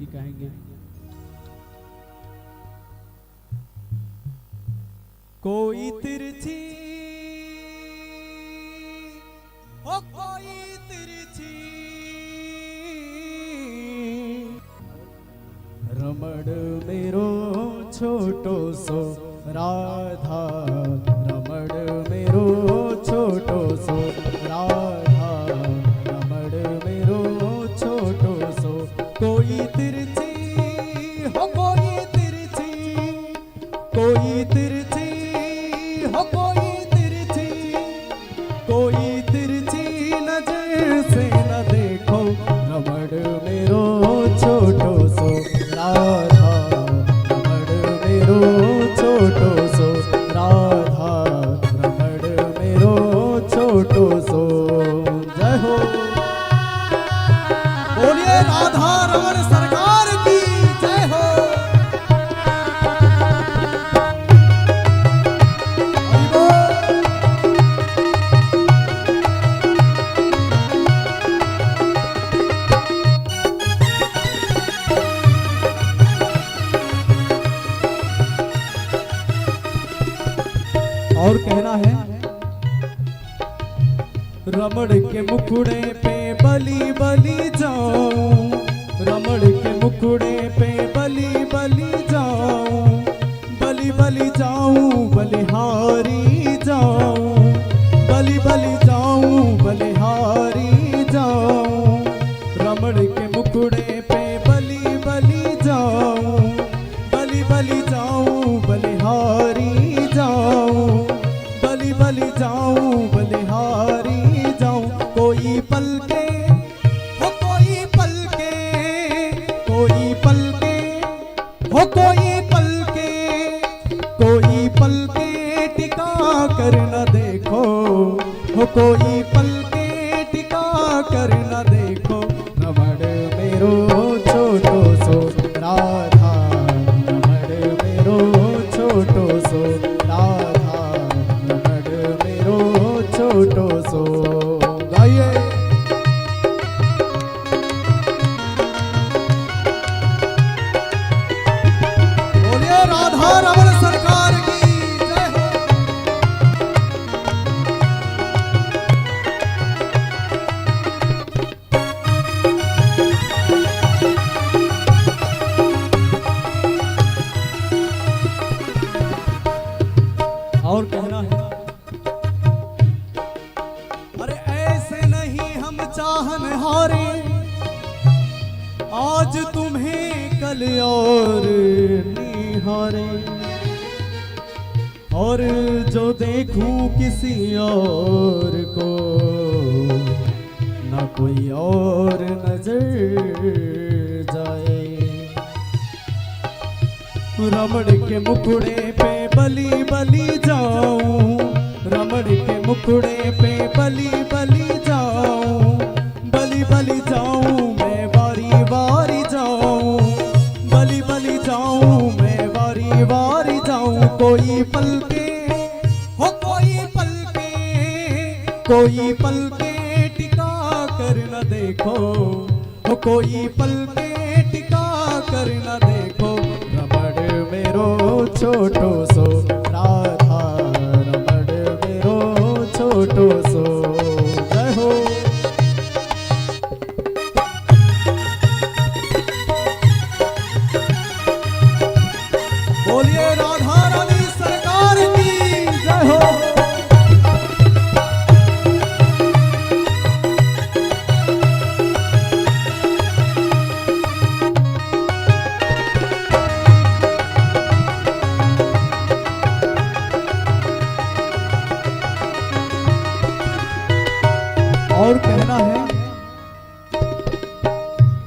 जी कहेंगे। कोई तिरछी ओ कोई तिरछी रमण मेरो छोटो सो राधा, रमण मेरो छोटो सो राधा, रमण मेरो छोटो सो। कोई तिरछी हो कोई तिरछी, कोई तिरछी हो कोई तिरछी, कोई तिरछी नजर से न देखो, रमण मेरो छोटो सो राधा, रमण मेरो छोटो सो राधा, रमण मेरो छोटो सो। जय हो, बोलिए राधा रमण सरकार की जय हो। और कहना है, रमण के मुखड़े पे बलि बलि जाऊं, रमण के मुखड़े पे बलि बलि जाऊं, बलि बलि जाऊं बलिहारी जाऊं, बलि बलि जाऊं बलिहारी जाऊं। रमण के मुखड़े पे बलि बलि जाऊं, बलि बलि जाऊं बलिहारी जाऊं, बलि बलि जाऊं बलिहारी जाऊं। कोई पलके हो कोई पलके, कोई पलके हो कोई पलके, कोई पलके टिका कर न देखो, हो कोई पलके टिका कर न देखो, रमण मेरो छोटो सो राधा, रमण मेरो छोटो सो राधा, रमण मेरो छोटो सो। गाइए बोलिए राधा रमण सरकार की जय हो। और कहना है, अरे ऐसे नहीं हम चाहन हारे, आज तुम्हें कल और निहारे, और जो देखूं किसी और को ना कोई और नजर जाए। रमण के मुखड़े पे बलि बलि जाऊं, रमण के मुखड़े पे बलि बलि जाऊं, बलि बलि जाऊं मैं बारी बारी जाऊं, बलि बलि जाऊं मैं बारी बारी जाऊं। कोई पलके हो कोई पलके, कोई पलके टिका कर न देखो, हो कोई पलके टिका कर न देखो, रमण मेरो छोटो सो राधा, रमण मेरो छोटो सो। जय हो, बोलिए राधा रानी सरकार की जय हो। और कहना है,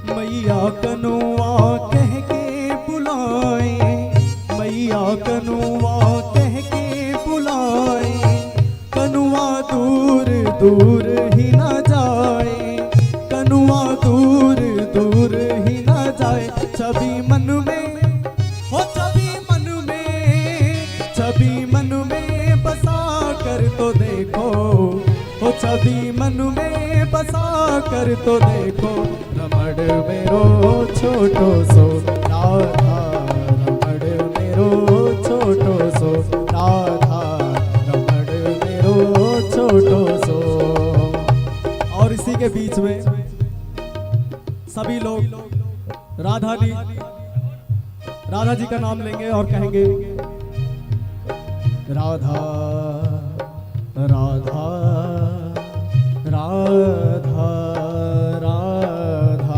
मैया कनुआ कह के बुलाए, मैया कनुआ कह के बुलाए, कनुआ दूर दूर ही न जाए, कनुआ दूर दूर ही न जाए। छवि मन में हो छवि मन में, छवि मन में बसा कर तो देखो, हो छवि मन में में बसा कर तो देखो रमण मेरो छोटो सो राधा, रमण मेरो छोटो सो राधा, रमण मेरो छोटो सो। और इसी के बीच में सभी लोग राधा जी का नाम लेंगे और कहेंगे राधा राधा राधा राधा राधा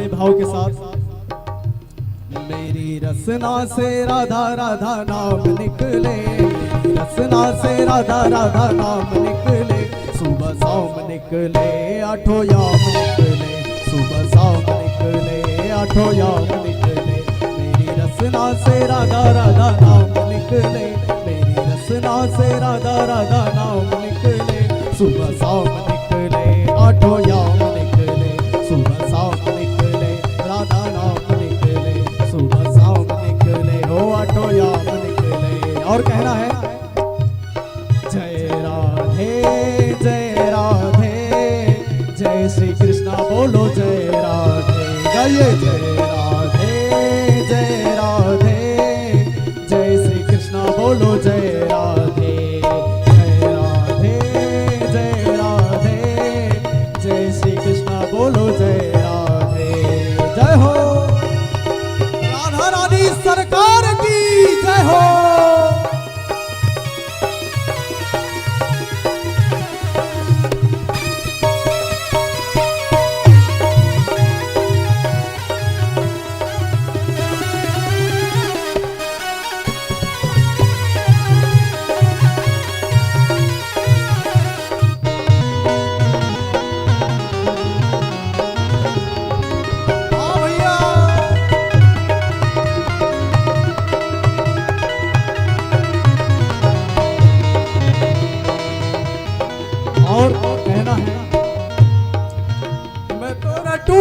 भाव के साथ मेरी रसना से राधा राधा नाम निकले, मेरी रसना से राधा राधा नाम निकले, सुबह शाम निकले आठों याम निकले, सुबह शाम निकले आठों याम निकले। मेरी रसना से राधा राधा नाम निकले, मेरी रसना से राधा राधा नाम निकले, सुबह शाम निकले आठों याम निकले, सुबह शाम निकले राधा नाम निकले, सुबह शाम निकले हो आठों याम निकले। और कहना है जय राधे जय राधे, जय श्री कृष्णा बोलो जय राधे, गाइए जय राधे जय राधे, जय श्री कृष्णा बोलो जय राधे, जय राधे जय राधे, जय श्री कृष्णा बोलो जय राधे। जय हो राधा रानी सरकार की जय हो। और कहना है मैं तो रटू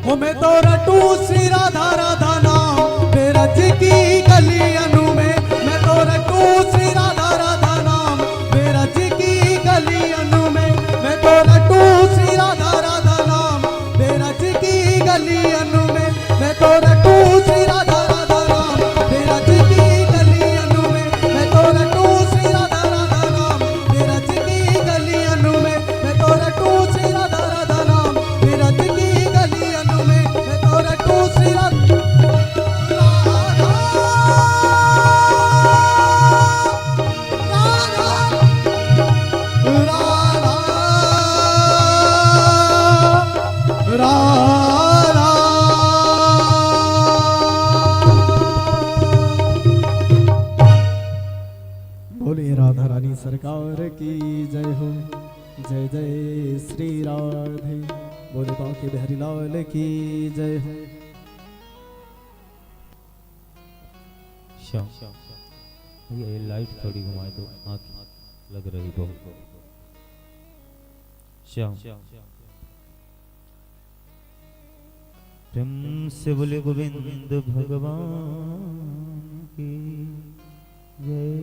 हो, मैं तो रटू श्री राधा राधा नाम ब्रज की गलियनु में, मैं तो रटू श्री राधा राधा नाम ब्रज की गलियनु में, मैं तो रटू श्री राधा राधा नाम ब्रज की गलियनु में, मैं तो रटू श्री राधा राधा नाम ब्रज की गलियनु में, मैं तो रटू श्री राधा राधा नाम ब्रज की गलियनु में, मैं तो रटू श्री राधा राधा नाम ब्रज की गलियनु में, मैं तो रटू श्री राधा बोलिए राधा रानी सरकार की जय हो। जय जय श्री राधे, बोले बांके बिहारी लाल की जय हो। श्याम ये लाइट थोड़ी घुमा दो, आँख लग रही बहुत। श्याम प्रेम से बोले गोविंद भगवान की जय,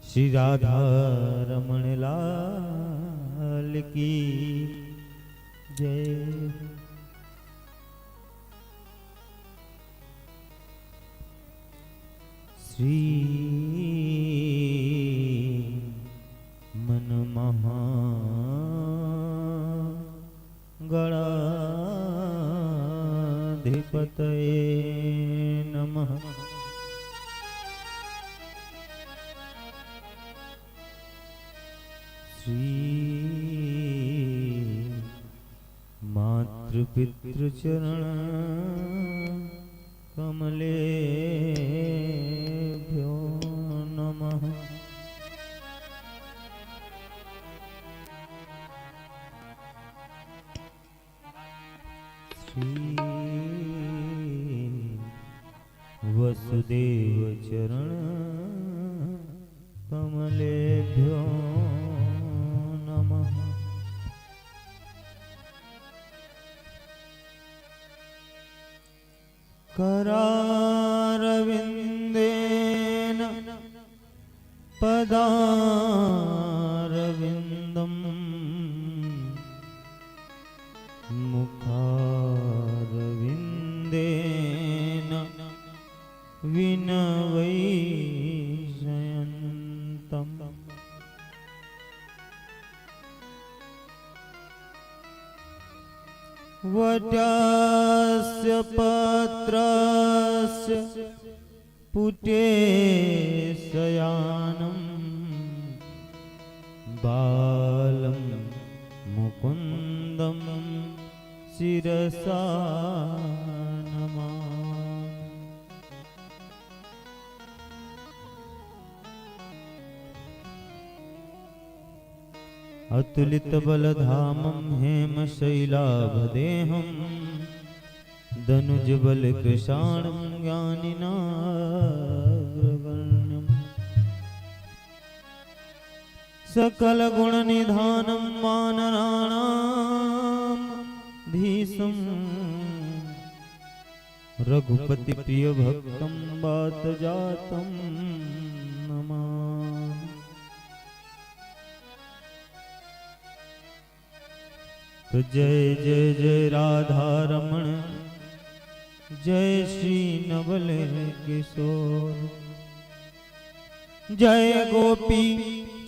श्री राधा रमण लाल की जय। श्री मन महा गणाधिपतये नमः। श्री मातृपितृचरण कमलेभ्यो नमः। श्री वसुदेव चरण कमलेभ्यो नमः। करारविन्देन पदारविन्दम् मुखारविन्देन विनवैषयन्तम्। वटस्य पत्रस्य पुटे शयानं बालं मुकुन्दं शिरसा नमामि। अतुलितबलधामं हेमशैलाभदेहं दनुजबलकृशाणं ज्ञानिनाग्रगण्यम् सकलगुणनिधानं वानराणां धीशं रघुपतिप्रियभक्तं वातजातं नमामि। तो जय जय जय राधा रमण, जय श्री नवल किशोर, जय गोपी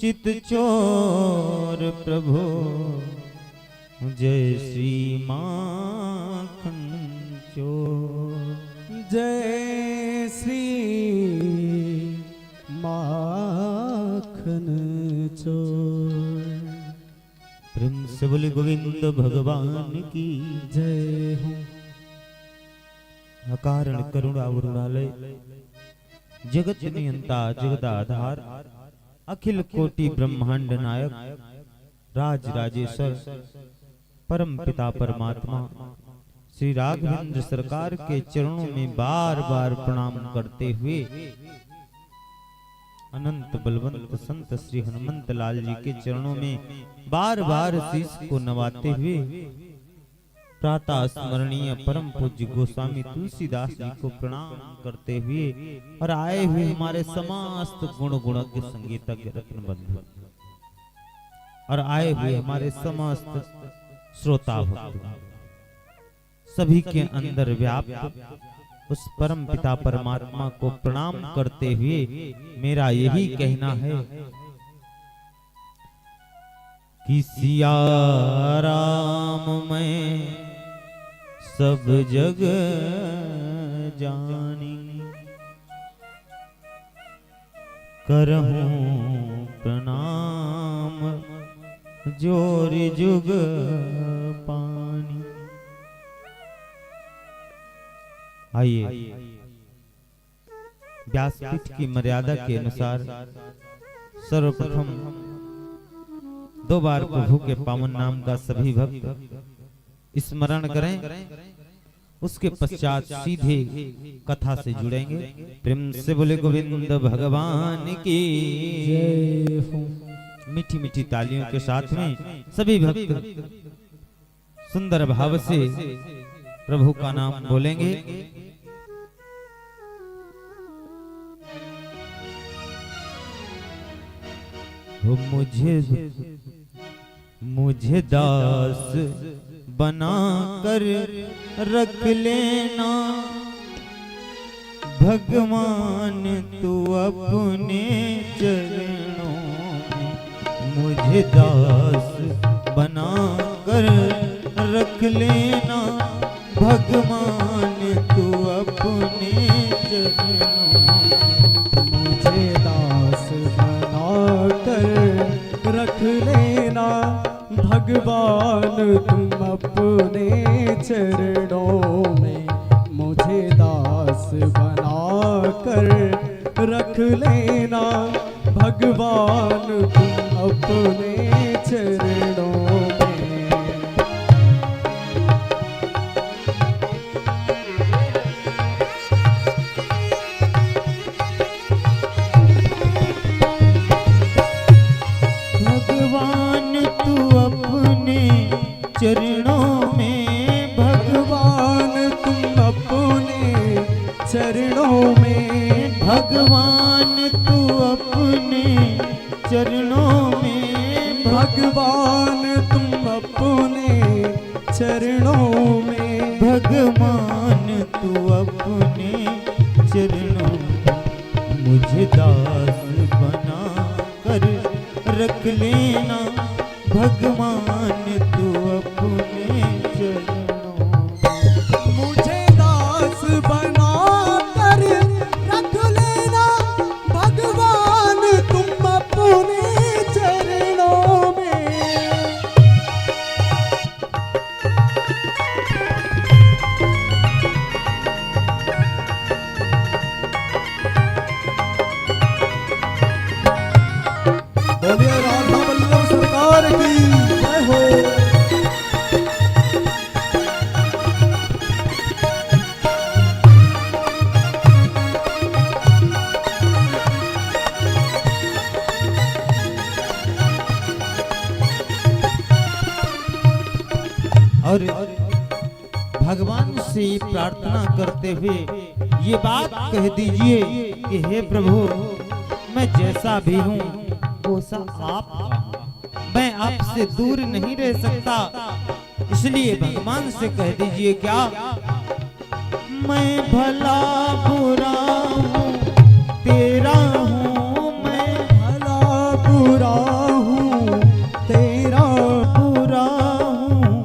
चित चोर प्रभु, जय श्री माखन चोर। जय श्री माखन चोर। प्रेम से बोले गोविंद भगवान की जय हो। अकारण करुणा वरुणालय, जगत नियंता जगदाधार, अखिल कोटि ब्रह्मांड नायक, राज राजेश्वर, परम पिता परमात्मा श्री राघवेंद्र सरकार के चरणों में बार बार प्रणाम करते हुए अनंत बलवंत संत श्री हनुमंत लाल जी के चरणों में बार बार शीश को नवाते हुए प्रातः स्मरणीय परम पूज्य गोस्वामी तुलसीदास जी को प्रणाम करते हुए और आए हुए हमारे समस्त गुण गुणज्ञ संगीतज्ञ रत्न बंधु और आए हुए हमारे समस्त श्रोता भक्त सभी के अंदर व्याप्त उस परम पिता परमात्मा को प्रणाम करते हुए मेरा यही कहना है कि सिया राम मैं सब जग जानी, करहूं प्रणाम जोरि जुग पानी। आइए व्यासपीठ की मर्यादा के अनुसार सर्वप्रथम 2 बार प्रभु के पावन नाम का सभी भक्त स्मरण करें, उसके पश्चात सीधे कथा से जुड़ेंगे। प्रेम से बोले गोविंद भगवान की जय हो। मीठी मीठी तालियों के साथ में सभी भक्त सुंदर भाव से प्रभु का नाम बोलेंगे। मुझे दास बना कर रख लेना भगवान तू अपने चरणों में। मुझे दास बना कर रख लेना भगवान तू अपने चरणों में। मुझे दास बना कर रख लेना भगवान तुम अपने चरणों में। मुझे दास बना कर रख लेना भगवान तुम अपने चरणों में। चरणों में भगवान तुम अपने चरणों में, भगवान तू अपने चरणों में, भगवान तुम अपने चरणों में, भगवान तू अपने चरणों में मुझे दास बना कर रख लेना, भगवान तू अपने चरणों में मुझे दास बना कर रख लेना, भगवान तुम अपने चरणों में। बोलिए राधा वल्लभ सरकार की जय हो। और भगवान से प्रार्थना करते हुए ये बात कह दीजिए कि हे प्रभु, मैं जैसा भी हूँ वैसा आप, मैं आपसे दूर नहीं रह सकता, इसलिए भगवान से कह दीजिए क्या, मैं भला बुरा हूँ तेरा हूँ, मैं भला बुरा हूँ तेरा, बुरा हूँ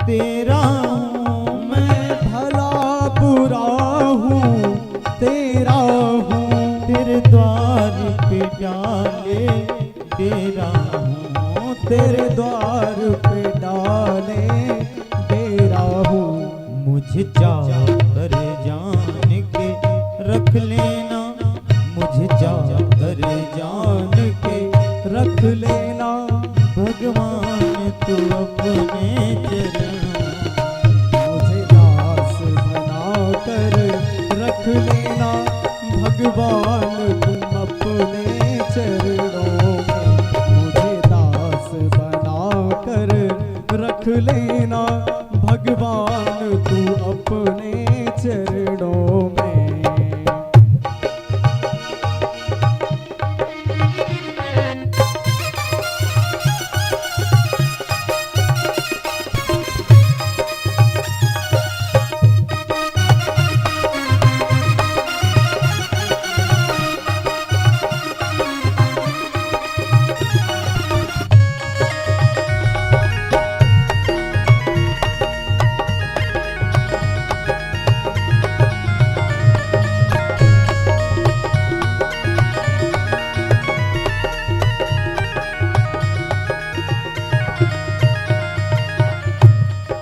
तेरा हूँ, मैं भला बुरा हूँ तेरा हूँ, तेरे द्वार पे डाले डेरा हूँ, तेरे द्वार पे डाले डेरा हूँ। मुझे जाकर जान के रख लेना, मुझे जाकर जान के रख लेना, भगवान तू अपने चरणों मुझे दास बना कर रख लेना, भगवान तुम अपने चरणों में, मुझे दास बना कर रख लेना, भगवान तू अपने चरणों में।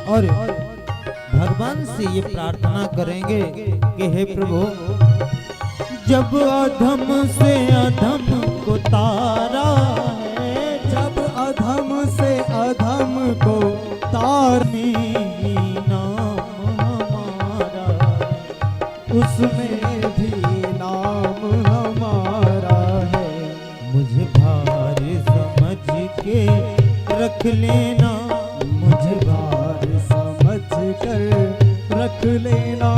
और भगवान से ये प्रार्थना करेंगे कि हे प्रभु, जब अधम से अधम को तारा है, जब अधम से अधम को तारनी नाम हमारा, उसमें भी नाम हमारा है, मुझे भार समझ के रख लेना, मुझे भार समझ कर रख लेना,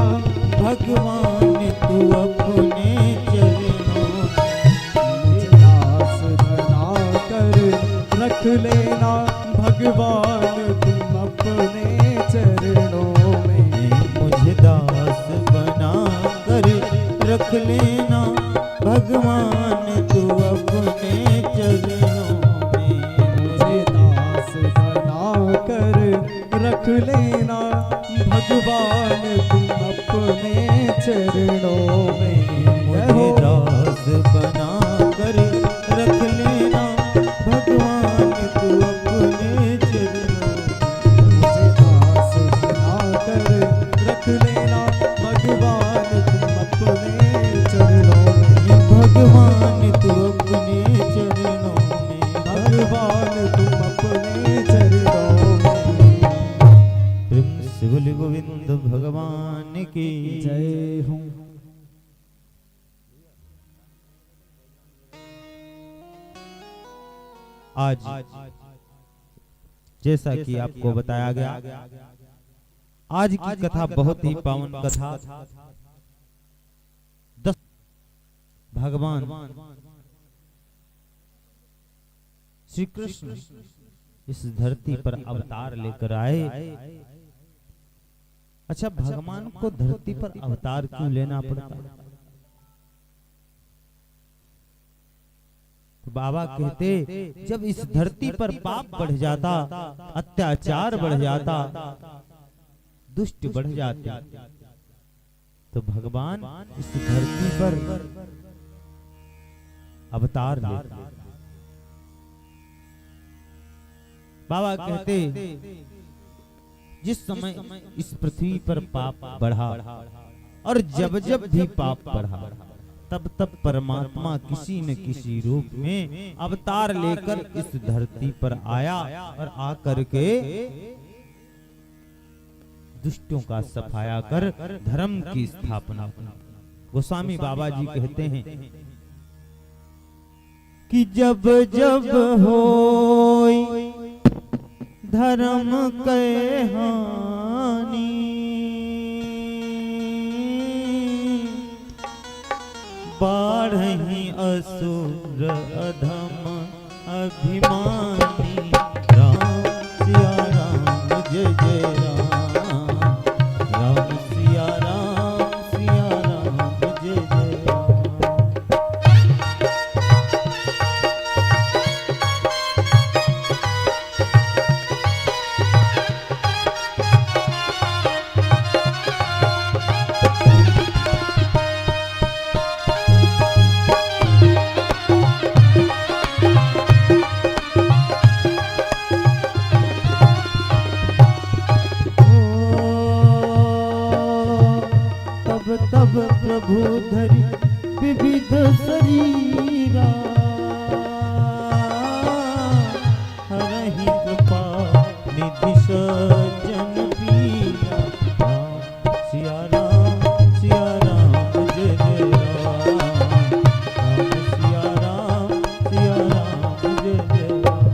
भगवान तू अपने चरणों मुझे दास बना कर रख लेना, भगवान तुम अपने चरणों में, मुझे दास बना कर रख लेना, भगवान तू अपने चरणों में, मुझे दास बना कर रख लेना, भगवान तुम अपने चरणों में। मुझे दास बना कर रख लेना, भगवान तू अपने चरणों में, मुझे दास बना कर रख लेना, भगवान तुम अपने चरणों में, भगवान तू अपने चरणों में, भगवान तुम अपने चरणों में। प्रेम से बोले गोविंद भगवान की जय हो। आज जैसा कि आपको बताया गया, आज की कथा बहुत ही पावन कथा। भगवान श्री कृष्ण इस धरती पर अवतार लेकर आए। अच्छा, भगवान को धरती पर अवतार क्यों लेना पड़ता? तो बाबा कहते, जब इस धरती पर पाप बढ़ जाता, अत्याचार बढ़ जाता, दुष्ट बढ़ जाते, तो भगवान इस धरती पर अवतार लेते। बाबा कहते, जिस समय इस पृथ्वी पर पाप बढ़ा और जब जब भी पाप बढ़ा, तब तब परमात्मा किसी न किसी रूप में अवतार लेकर इस धरती पर आया और आकर के दुष्टों का सफाया कर धर्म की स्थापना की। गोस्वामी बाबा जी कहते हैं कि जब जब होई धर्म के हानि, बाढ़हि असुर अधम अभिमानी। राम सिया राम जय जय राम, राम सिया राम जय जय राम। तब प्रभु धरि विविध शरीरा, हरहि कृपा निधि सज्जन पीरा। राम सिया राम जय जय राम, राम सिया राम जय जय राम।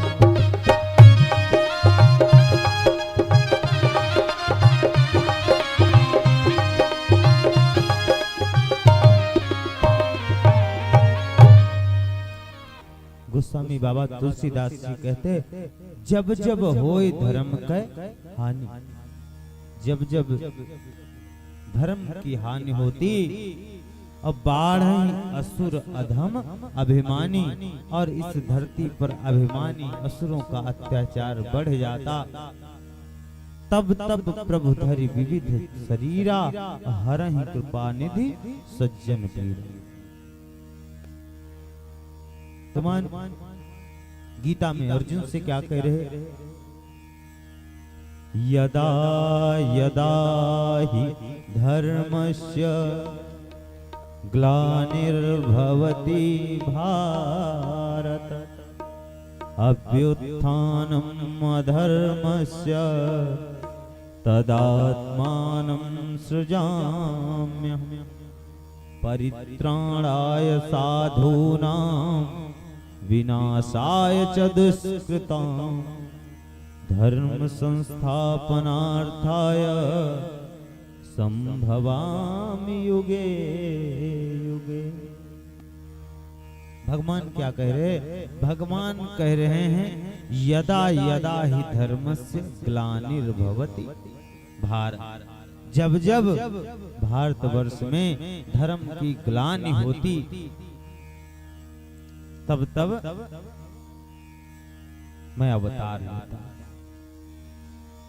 गोस्वामी बाबा तुलसीदास जी कहते, जब जब होए धर्म के हानि, जब जब धर्म की हानि होती और बाढ़ असुर अधम अभिमानी, और इस धरती पर अभिमानी असुरों का अत्याचार बढ़ जाता, तब तब प्रभु धरि विविध शरीरा, हरहि कृपा निधि सज्जन पीरा। तमान गीता में अर्जुन से क्या कह रहे? यदा यदा हि धर्मस्य ग्लानिर्भवति भारत, अभ्युत्थानम् अधर्मस्य तदात्मानं सृजाम्यहम्। परित्राणाय साधूनां विनाशाय च दुष्कृतां, धर्म संस्थापनार्थाय संभवामि युगे युगे। भगवान क्या कह रहे? भगवान कह रहे हैं, यदा यदा ही धर्मस्य ग्लानिर्भवति भारत, जब जब भारतवर्ष में धर्म की ग्लानि होती, तब तब मैं अवतार लेता।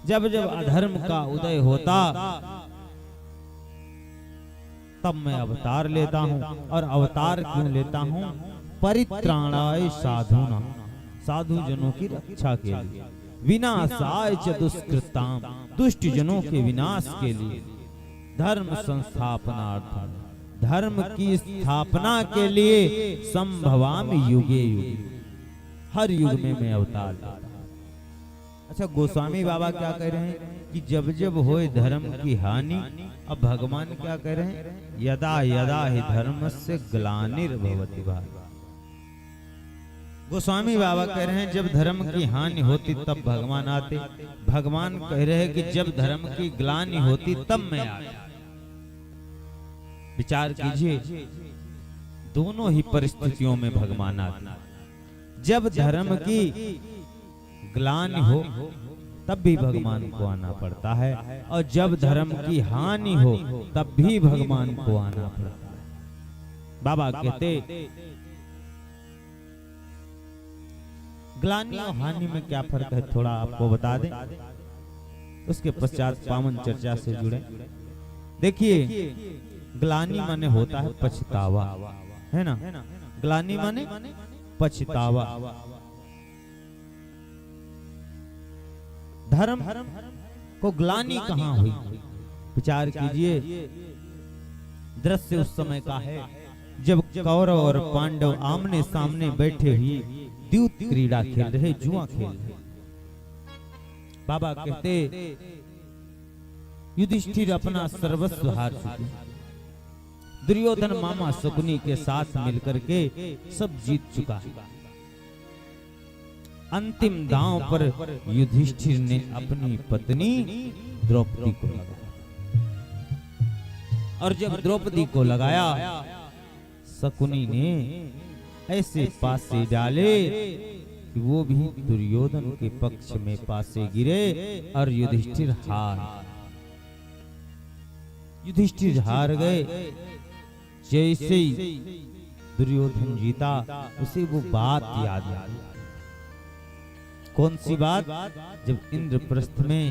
जब जब अधर्म का उदय होता, तब मैं अवतार लेता हूँ। और अवतार क्यों लेता हूँ? परित्राणाय साधूनां, साधु जनों की रक्षा के लिए, विनाशाय च दुष्कृतां, दुष्ट जनों के विनाश के लिए, धर्म संस्थापनार्थाय, धर्म की स्थापना के लिए, संभवामि युगे युगे, हर युग में मैं अवतार लेता। अच्छा, गोस्वामी बाबा क्या कह रहे हैं कि जब जब होए धर्म की हानि, अब भगवान क्या कह रहे हैं? यदा यदा ही धर्मस्य ग्लानिर्भवति भारत, गोस्वामी बाबा कह रहे हैं जब धर्म की हानि होती तब भगवान आते, भगवान कह रहे हैं कि जब धर्म की ग्लानि होती तब मैं आता। विचार कीजिए, दोनों ही परिस्थितियों में भगवान आते। जब धर्म की ग्लानि हो तब भी भगवान को आना पड़ता है, और जब धर्म की हानि हो तब भी भगवान को आना पड़ता है। बाबा कहते ग्लानि और हानि में क्या फर्क है, थोड़ा आपको बता दें, उसके पश्चात पावन चर्चा से जुड़े। देखिए, ग्लानि माने होता है पछतावा, है ना। ग्लानि माने पछतावा। धर्म को ग्लानि कहां हुई? विचार कीजिए, दृश्य उस समय का है जब कौरव और पांडव आमने सामने बैठे ही द्यूत क्रीड़ा खेल रहे, जुआ खेल रहे। बाबा कहते युधिष्ठिर अपना सर्वस्व हार चुके, दुर्योधन मामा शकुनी के साथ मिलकर के सब जीत चुका है। अंतिम दांव पर युधिष्ठिर ने अपनी पत्नी द्रौपदी को लगाया, और जब द्रौपदी को लगाया, शकुनी ने ऐसे पासे डाले कि वो भी दुर्योधन के पक्ष में पासे गिरे और युधिष्ठिर हार गए। जैसे ही दुर्योधन जीता, उसे वो बात याद आई। कौन सी बात? जब इंद्रप्रस्थ में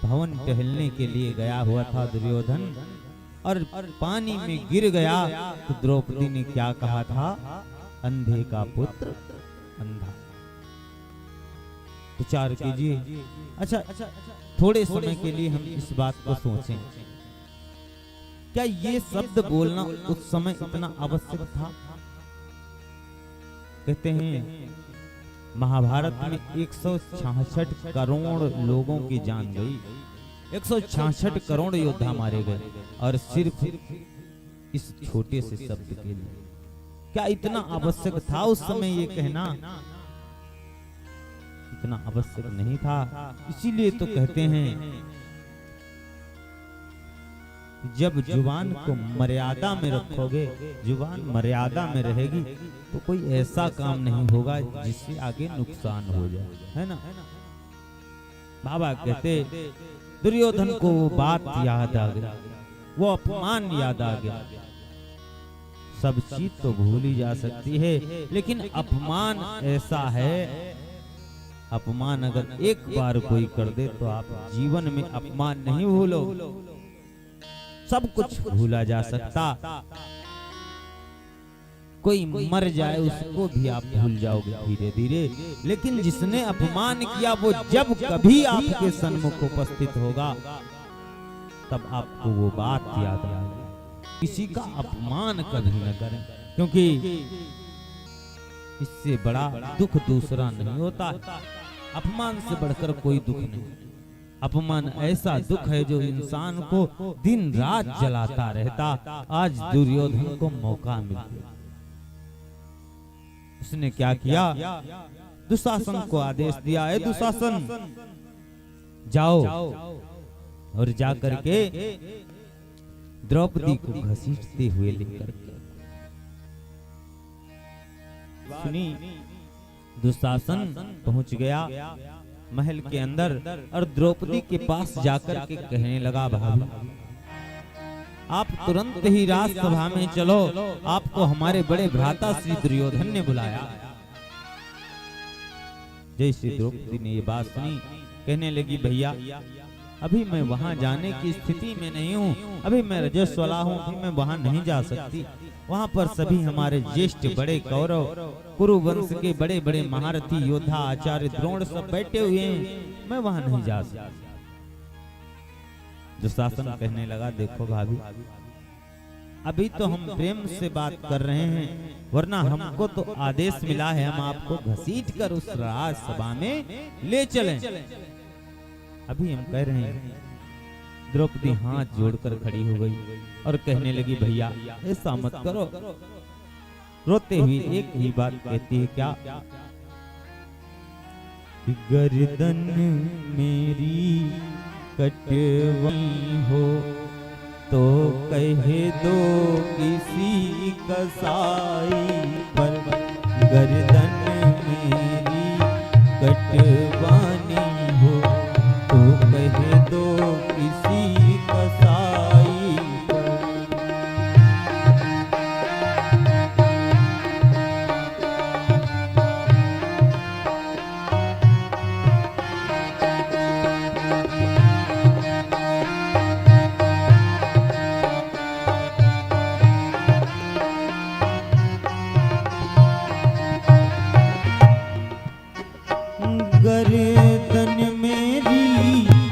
भवन टहलने के लिए गया हुआ था दुर्योधन, और पानी में गिर गया, तो द्रौपदी ने क्या कहा था? अंधे का पुत्र अंधा। विचार कीजिए। अच्छा, थोड़े समय के लिए हम इस बात को सोचें, क्या ये शब्द बोलना उस समय इतना आवश्यक था? कहते हैं महाभारत में 166 करोड़ लोगों की जान गई, 166 करोड़ योद्धा मारे गए, और सिर्फ इस छोटे से शब्द के लिए। क्या इतना आवश्यक था उस समय ये कहना? इतना आवश्यक नहीं था। इसीलिए तो कहते हैं जब जुबान को मर्यादा में रखोगे, जुबान मर्यादा में रहेगी, तो कोई ऐसा काम नहीं होगा जिससे आगे नुकसान हो जाए, है ना। बाबा कहते दुर्योधन को वो बात याद आ गई, वो अपमान याद आ गया। सब चीज तो भूली जा सकती है, लेकिन अपमान ऐसा है, अपमान अगर एक बार कोई कर दे तो आप जीवन में अपमान नहीं भूलो। सब कुछ भूला जा सकता, कोई मर जाए उसको भी आप भूल जाओगे धीरे धीरे, लेकिन जिसने अपमान किया वो जब कभी आपके सन्मुख उपस्थित होगा तब आपको वो बात याद आएगी। किसी का अपमान कभी न करें, क्योंकि इससे बड़ा दुख दूसरा नहीं होता। अपमान से बढ़कर कोई दुख नहीं। अपमान ऐसा दुख है जो इंसान को दिन रात जलाता रहता। आज दुर्योधन को मौका मिल गया, उसने क्या किया? दुशासन को आदेश दिया, है दुशासन जाओ और जाकर के द्रौपदी को घसीटते हुए लेकर के। सुनी, दुशासन पहुंच गया महल के अंदर और द्रौपदी के पास जाकर के कहने लगा, भाभी आप तुरंत ही राजसभा में चलो, आपको हमारे बड़े भ्राता श्री दुर्योधन ने बुलाया। जैसे द्रौपदी ने ये बात सुनी, कहने लगी, भैया अभी मैं वहां जाने की स्थिति में नहीं हूँ, अभी मैं रजस्वला हूँ, अभी मैं वहां नहीं जा सकती। वहां पर सभी हमारे ज्येष्ठ बड़े कौरव, कुरु वंश के बड़े बड़े महारथी योद्धा, आचार्य द्रोण सब बैठे हुए हैं, मैं वहां नहीं जा सकती। दुशासन कहने लगा, देखो भाभी, अभी तो हम प्रेम से बात कर रहे हैं, वरना हमको तो आदेश मिला है हम आपको घसीट कर उस राजसभा में ले चलें। अभी हम कह रहे हैं। द्रौपदी हाथ जोड़कर खड़ी हो गई और कहने लगी, भैया ऐसा मत करो, रोते हुए एक ही बात कहती है, क्या? गर्दन मेरी कटवाई हो तो कह दो किसी कसाई पर, गर्दन मेरी कटवानी हो तो कह दो किसी कसाई पर। गर्दन मेरी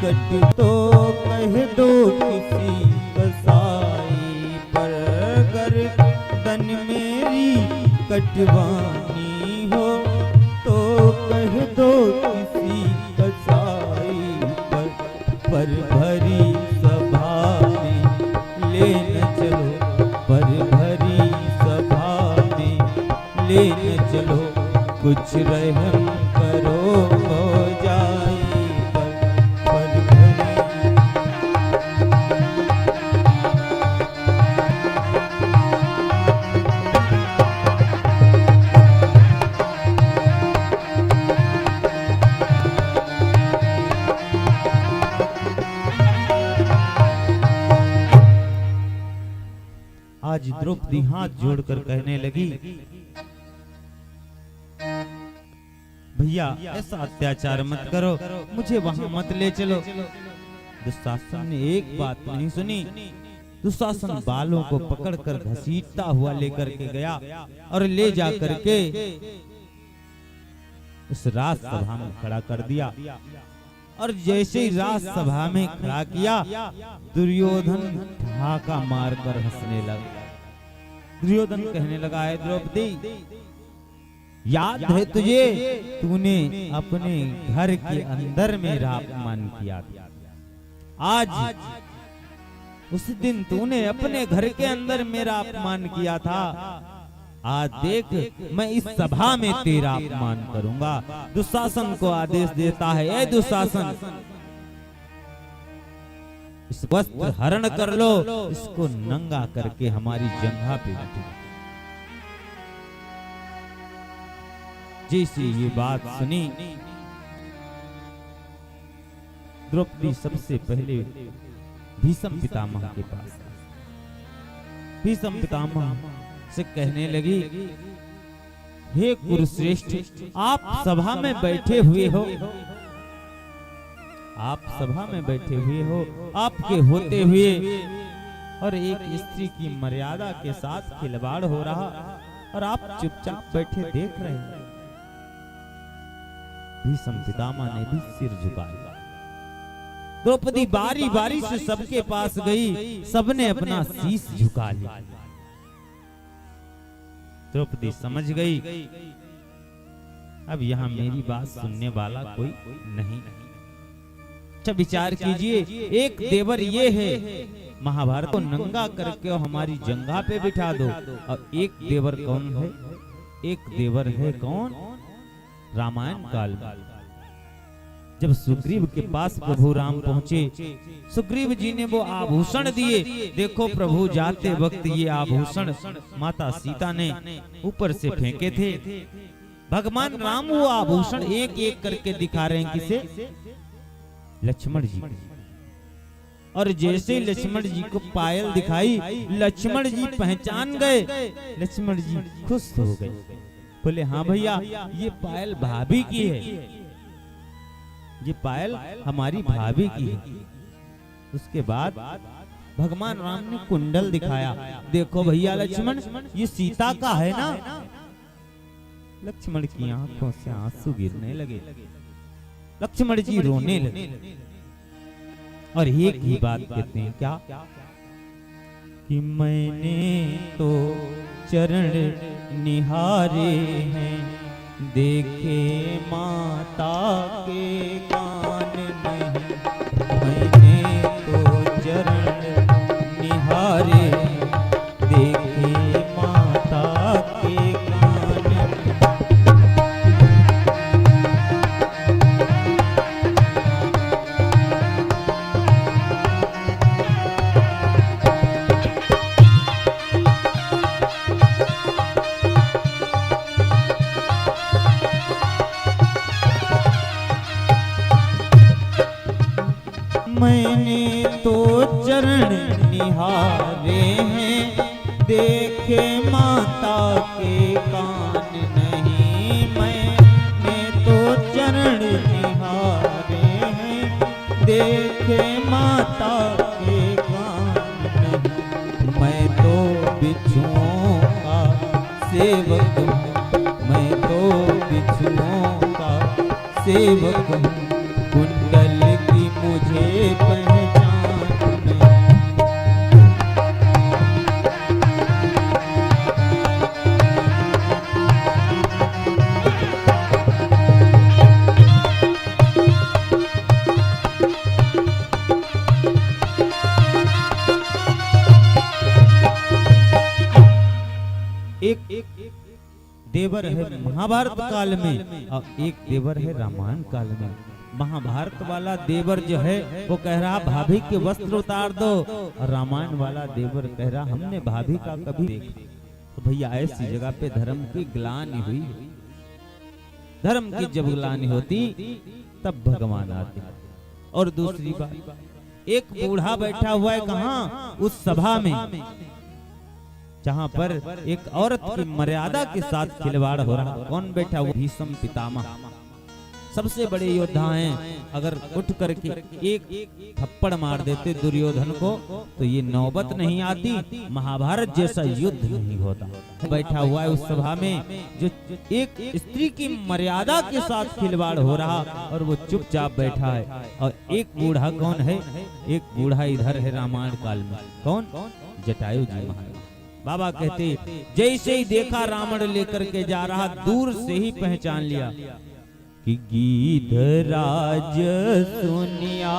कट तो कह दो किसी कसाई पर, गर्दन मेरी कटवानी हो तो कह दो किसी कसाई पर। पर भरी सभा में ले न चलो, पर भरी सभा में ले न चलो, कुछ रहम करो हो जाए पर भरी। आज द्रौपदी हाथ जोड़कर कहने लगी, भैया ऐसा अत्याचार मत करो, मुझे वहां मत ले चलो। दुशासन ने एक बात नहीं सुनी। दुशासन बालों को पकड़कर घसीटता हुआ लेकर के गया और ले जा करके उस राजसभा में खड़ा कर दिया। और जैसे ही राजसभा में खड़ा किया, दुर्योधन ढाका मारकर हंसने लगा। दुर्योधन कहने लगा, है द्रौपदी, याद है तुझे, तूने अपने घर के अंदर मेरा अपमान किया था। आज उस दिन तूने अपने घर के अंदर मेरा अपमान किया था। आज देख, मैं इस सभा में तेरा अपमान करूंगा। दुशासन को आदेश देता है, ए दुशासन, इस वस्त्र हरण कर लो, इसको नंगा करके हमारी जंघा पे बिठा। जैसे ये बात सुनी, द्रौपदी सबसे पहले भीष्म पितामह के पास, भीष्म पितामह से कहने लगी, हे कुरुश्रेष्ठ, आप सभा में बैठे हुए हो, आप सभा में बैठे हुए हो, आपके होते हुए और एक स्त्री की मर्यादा के साथ खिलवाड़ हो रहा और आप चुपचाप बैठे देख रहे हैं। भीष्म पितामह ने भी सिर झुकाया। द्रौपदी बारी बारी से सबके पास गई, सबने अपना शीश झुका लिया। द्रौपदी समझ गई, अब यहाँ मेरी बात सुनने वाला कोई नहीं। अच्छा विचार कीजिए, एक देवर ये है, महाभारत को नंगा करके हमारी जंघा पे बिठा दो। और एक देवर कौन है? एक देवर है कौन? रामायण काल में जब सुग्रीव के पास प्रभु राम पहुंचे, सुग्रीव जी ने वो आभूषण दिए। देखो प्रभु जाते वक्त ये आभूषण माता सीता ने ऊपर से फेंके थे। भगवान राम वो आभूषण एक एक करके दिखा रहे हैं, किसे? लक्ष्मण जी। और जैसे लक्ष्मण जी को पायल दिखाई, लक्ष्मण जी पहचान गए। लक्ष्मण जी खुश हो गए, बोले हाँ भैया, ये पायल भाभी की है, ये पायल हमारी भाभी की है। उसके बाद भगवान राम ने कुंडल दिखाया, देखो भैया लक्ष्मण, ये सीता का है ना। लक्ष्मण की आंखों से आंसू गिरने लगे, लक्ष्मण जी रोने लगे और एक ही बात कहते हैं, क्या? कि मैंने तो चरण निहारे हैं, देखे माता के कान नहीं। मैंने तो चरण निहारे, देखे माता के चरण निहारे हैं, देखे माता के कान नहीं। मैंने तो चरण निहारे हैं, देखे माता के कान नहीं। मैं तो बिच्छुओं का सेवक हूँ, मैं तो बिच्छुओं का सेवक हूँ, कुंडल की मुझे पहचान नहीं। एक देवर है महाभारत काल में और एक देवर है रामायण काल में। महाभारत वाला देवर जो है वो कह रहा भाभी के वस्त्र उतार दो, और रामायण वाला देवर कह रहा हमने भाभी का कभी देखा। तो भैया ऐसी जगह पे धर्म की ग्लानि हुई। धर्म की जब ग्लानि होती तब भगवान आते। और दूसरी बात, एक बूढ़ा बैठा हुआ है कहाँ, उस सभा में जहां पर एक औरत की मर्यादा के साथ खिलवाड़ हो रहा। कौन बैठा हुआ? भीष्म पितामह, सबसे बड़े योद्धा हैं। अगर उठ करके एक थप्पड़ मार देते दुर्योधन को तो ये नौबत नहीं आती, महाभारत जैसा युद्ध नहीं होता। बैठा हुआ है उस सभा में जो एक स्त्री की मर्यादा के साथ खिलवाड़ हो रहा, और वो चुपचाप बैठा है। और एक बूढ़ा कौन है? एक बूढ़ा इधर है रामायण काल में। कौन? जटायु जी महाराज। बाबा कहते जैसे ही देखा रावण लेकर के जा रहा, दूर से ही पहचान लिया कि गीधराज सुनिया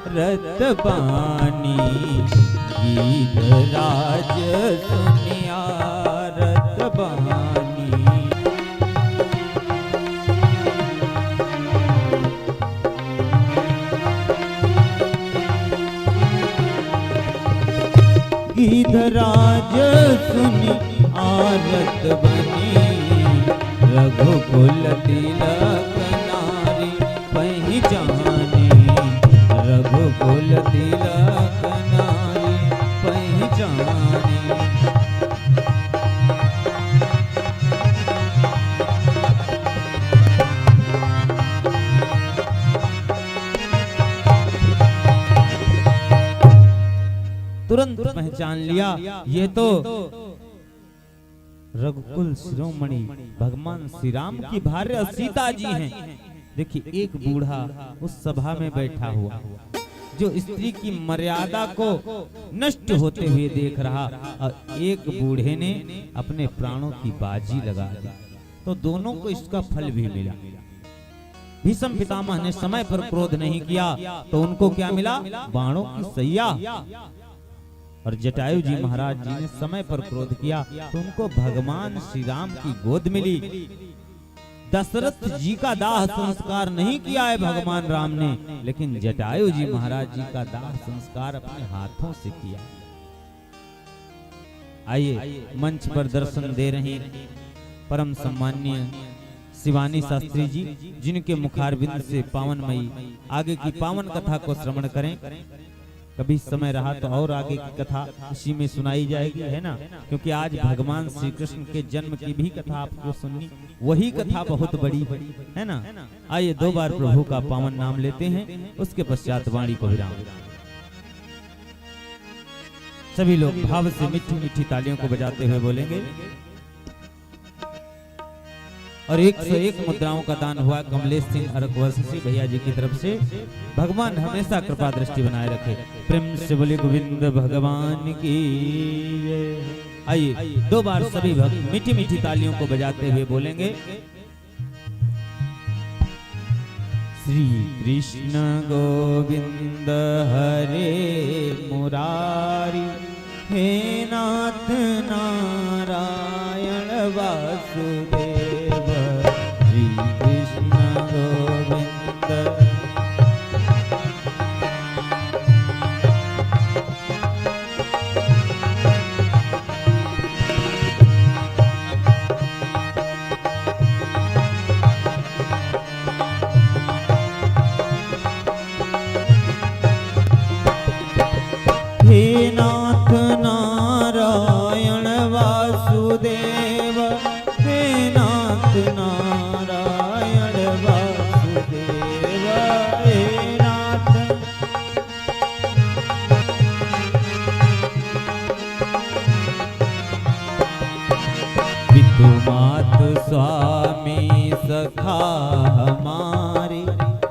रतबानी, गीधराज सुनिया रतबानी। गीधराज सुनी आरत बनी, रघुकुल तिलक नारी पहचानी, रघुकुल तिलक नारी पहचानी। तुरंत पहचान लिया ये तो रघुकुल शिरोमणि भगवान श्री राम की भार्या सीता जी हैं। देखिए एक बूढ़ा उस सभा में बैठा हुआ जो स्त्री की मर्यादा को नष्ट होते हुए देख रहा, और एक बूढ़े ने अपने प्राणों की बाजी लगा दी, तो दोनों को इसका फल भी मिला। भीष्म पितामह ने समय पर क्रोध नहीं किया तो उनको क्या मिला? बाणों की सैया। और जटायु जी महाराज जी ने समय पर क्रोध किया तो उनको भगवान श्री राम की गोद मिली। दशरथ जी का दाह संस्कार नहीं किया है भगवान राम ने, लेकिन जटायु जी महाराज जी का दाह संस्कार अपने हाथों से किया। आइए मंच पर दर्शन दे रहे परम सम्माननीय शिवानी शास्त्री जी, जिनके मुखारविंद से पावनमयी आगे की पावन कथा को श्रवण करें। कभी समय रहा तो और आगे की कथा इसी में सुनाई जाएगी, है ना, क्योंकि आज भगवान श्री कृष्ण के जन्म की भी कथा आपको सुननी, वही कथा बहुत बड़ी है ना। आइए दो बार प्रभु का पावन नाम लेते हैं, उसके पश्चात वाणी को विराम। सभी लोग भाव से मीठी मीठी तालियों को बजाते हुए बोलेंगे। और 101 मुद्राओं का दान हुआ कमलेश सिंह अरकवर्षी भैया जी की तरफ से। भगवान हमेशा कृपा दृष्टि बनाए रखे। प्रेम से बोले गोविंद भगवान की। आइए दो बार सभी भक्त मीठी मीठी तालियों को बजाते हुए बोलेंगे। श्री कृष्ण गोविंद हरे मुरारी, हे नाथ नारायण वासुदेव। श्री कृष्ण गोविंद स्वामी सखा हमारे,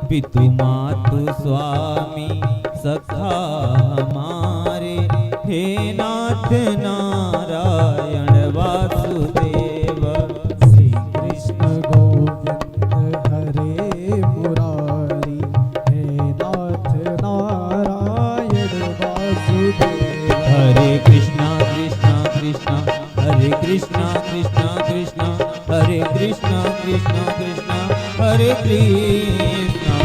पितु मातु स्वामी सखा हमारे, हे नाथ नारायण वासुदेव। श्री कृष्ण गोविंद हरे मुरारी, हे नाथ नारायण वासुदेव। हरे कृष्णा कृष्णा कृष्णा हरे कृष्णा कृष्णा कृष्णा हरे कृष्णा कृष्णा कृष्णा हरे कृष्णा।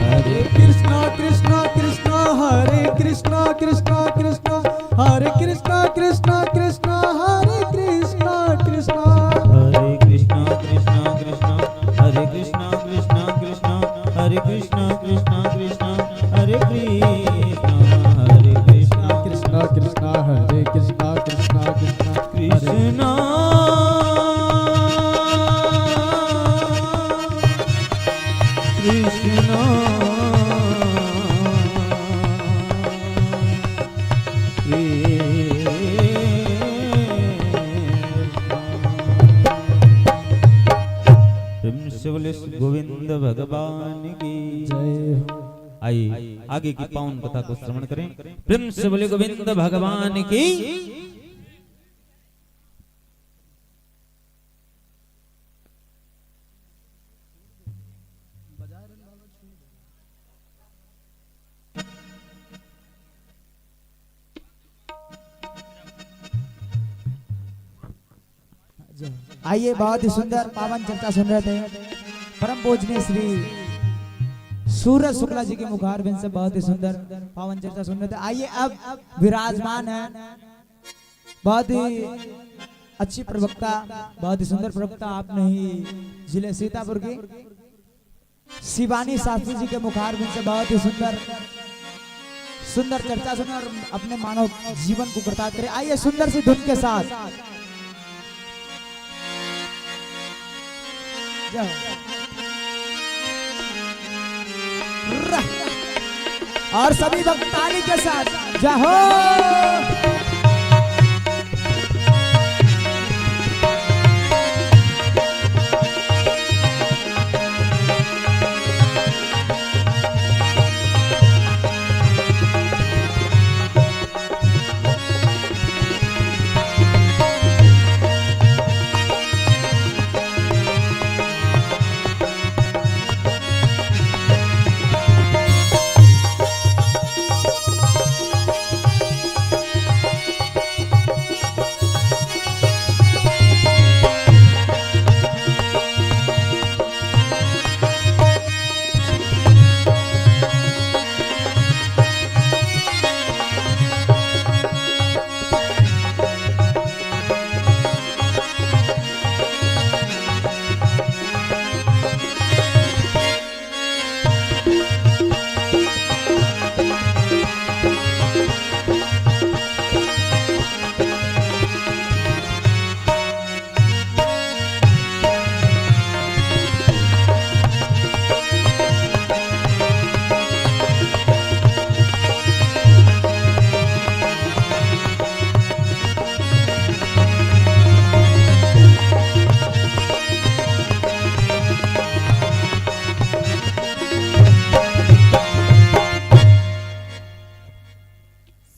हरे कृष्णा कृष्णा कृष्णा हरे कृष्णा कृष्णा कृष्णा हरे कृष्णा कृष्णा कृष्णा हरे कृष्णा कृष्णा। हरे कृष्णा कृष्णा कृष्णा हरे कृष्णा कृष्णा कृष्णा हरे कृष्णा कृष्णा कृष्णा हरे कृष्णा। हरे कृष्णा कृष्णा कृष्णा हरे कृष्णा कृष्णा कृष्णा कृष्णा कृष्णा गोविंद भगवान की जय हो। आइए आगे की पावन कथा को श्रवण करें। प्रेम से बोले गोविंद भगवान की। आइए, बहुत ही सुंदर पावन चर्चा सुन रहे थे। परम पूजनीय श्री सूरज शुक्ला जी के मुखारबिंद से बहुत ही सुंदर पावन चर्चा सुन रहे थे। आइए, अब विराजमान है बहुत ही अच्छी प्रवक्ता, बहुत ही सुंदर प्रवक्ता आपने ही जिले सीतापुर की शिवानी शास्त्री जी के मुखारबिंद से बहुत ही सुंदर सुंदर चर्चा सुने और अपने मानव जीवन को कृतार्थ करें। आइए सुंदर सी धुन के साथ और सभी भक्त ताली के साथ जय हो।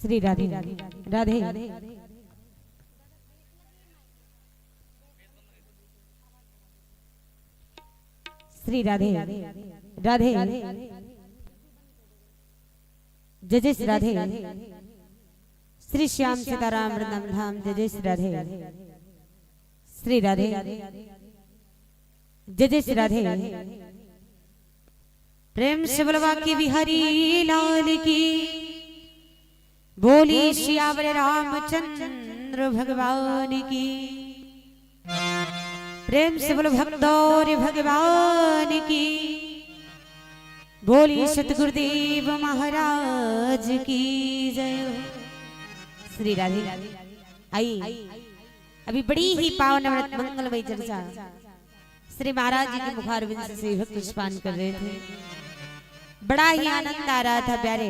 श्री राधे राधे श्री राधे राधे जय जय श्री राधे श्री श्याम सीताराम वृंदावन धाम जय जय श्री राधे श्री राधे जय जय श्री राधे प्रेम से बोलवा की बिहारी लाल की बोली श्यावर रामचंद्र भगवान की प्रेम से बोलो भक्तौर भगवान की बोली सतगुरुदेव महाराज की जय। श्री राधे आई अभी बड़ी ही पावन मंगलमय चर्चा श्री महाराज जी के मुखारबिंद से भक्त स्पान कर रहे थे। बड़ा ही आनंद आ रहा था प्यारे।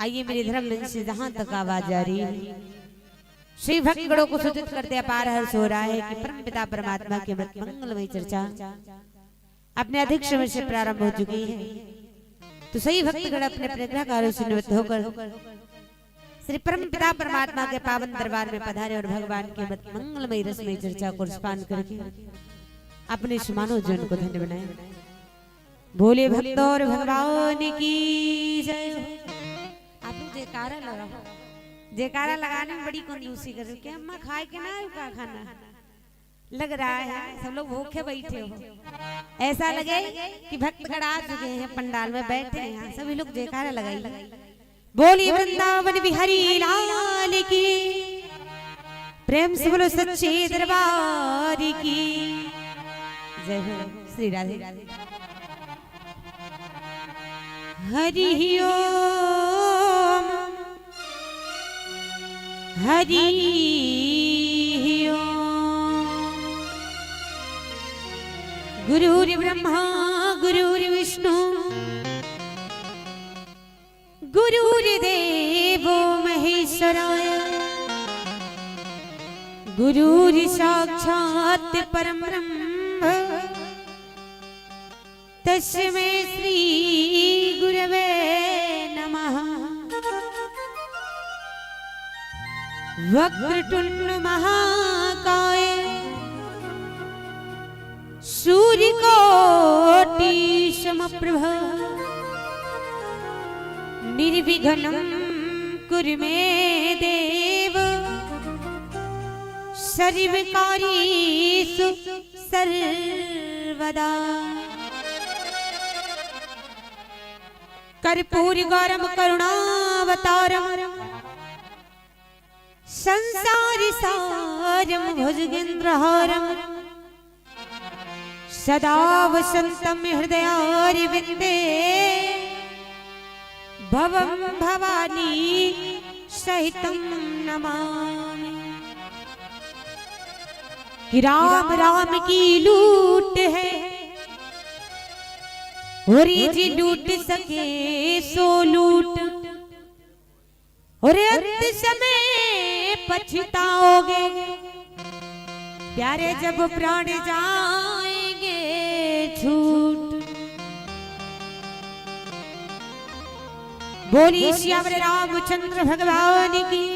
आइए मेरे धर्म से जहां तक आवाज आ रही है श्री भक्तगणों को सूचित करते अपार हर्ष हो रहा है कि परम पिता परमात्मा की अमृत मंगलमयी चर्चा अपने अधिक समय से प्रारंभ हो चुकी है। तो सही भक्तगण अपने अपने ग्रह कार्यों से निवृत्त होकर श्री परम पिता परमात्मा के पावन दरबार में पधारे और भगवान की अमृत मंगलमयी रसमयी चर्चा को रसपान करके अपने मानव जीवन को धन्य बनाए। भोले भक्तों और भगवान की जय। आप लोग जयकारा लगाओ, जयकारा लगाने में बड़ी कंजूसी कर रहे हो। क्या अम्मा खाए के ना का खाना लग रहा है, सब लोग भूखे बैठे हो। ऐसा लगे कि भक्तगण आ चुके हैं, पंडाल में बैठे हैं, सभी लोग जयकारा लगाइए। बोली वृंदावन बिहारी लाल की, प्रेम से बोलो सच्चे दरबार की जय हो। श्री राधे हरि ओम हरि ओम। गुरुर् ब्रह्मा गुरुर्विष्णु गुरुर्देवो महेश्वराय, गुरुर्साक्षात् परं ब्रह्म तस्मै श्री गुरवे नमः। वक्रतुंड महाकाय सूर्यकोटि समप्रभ, निर्विघ्नं कुरु मे देव, सर्वकार्येषु सर्वदा। कर्पूरगौरं करुणावतारं, संसारसारं भुजगेन्द्रहारं, सदा वसन्तं हृदयारविन्दे, भवं भवानी सहितं नमामि। कि राम राम की लूट है, और जी लूट सके सो लूट, और अंत समय पछताओगे, प्यारे जब प्राण जाएंगे छूट। बोली श्यामल रामचंद्र भगवान की,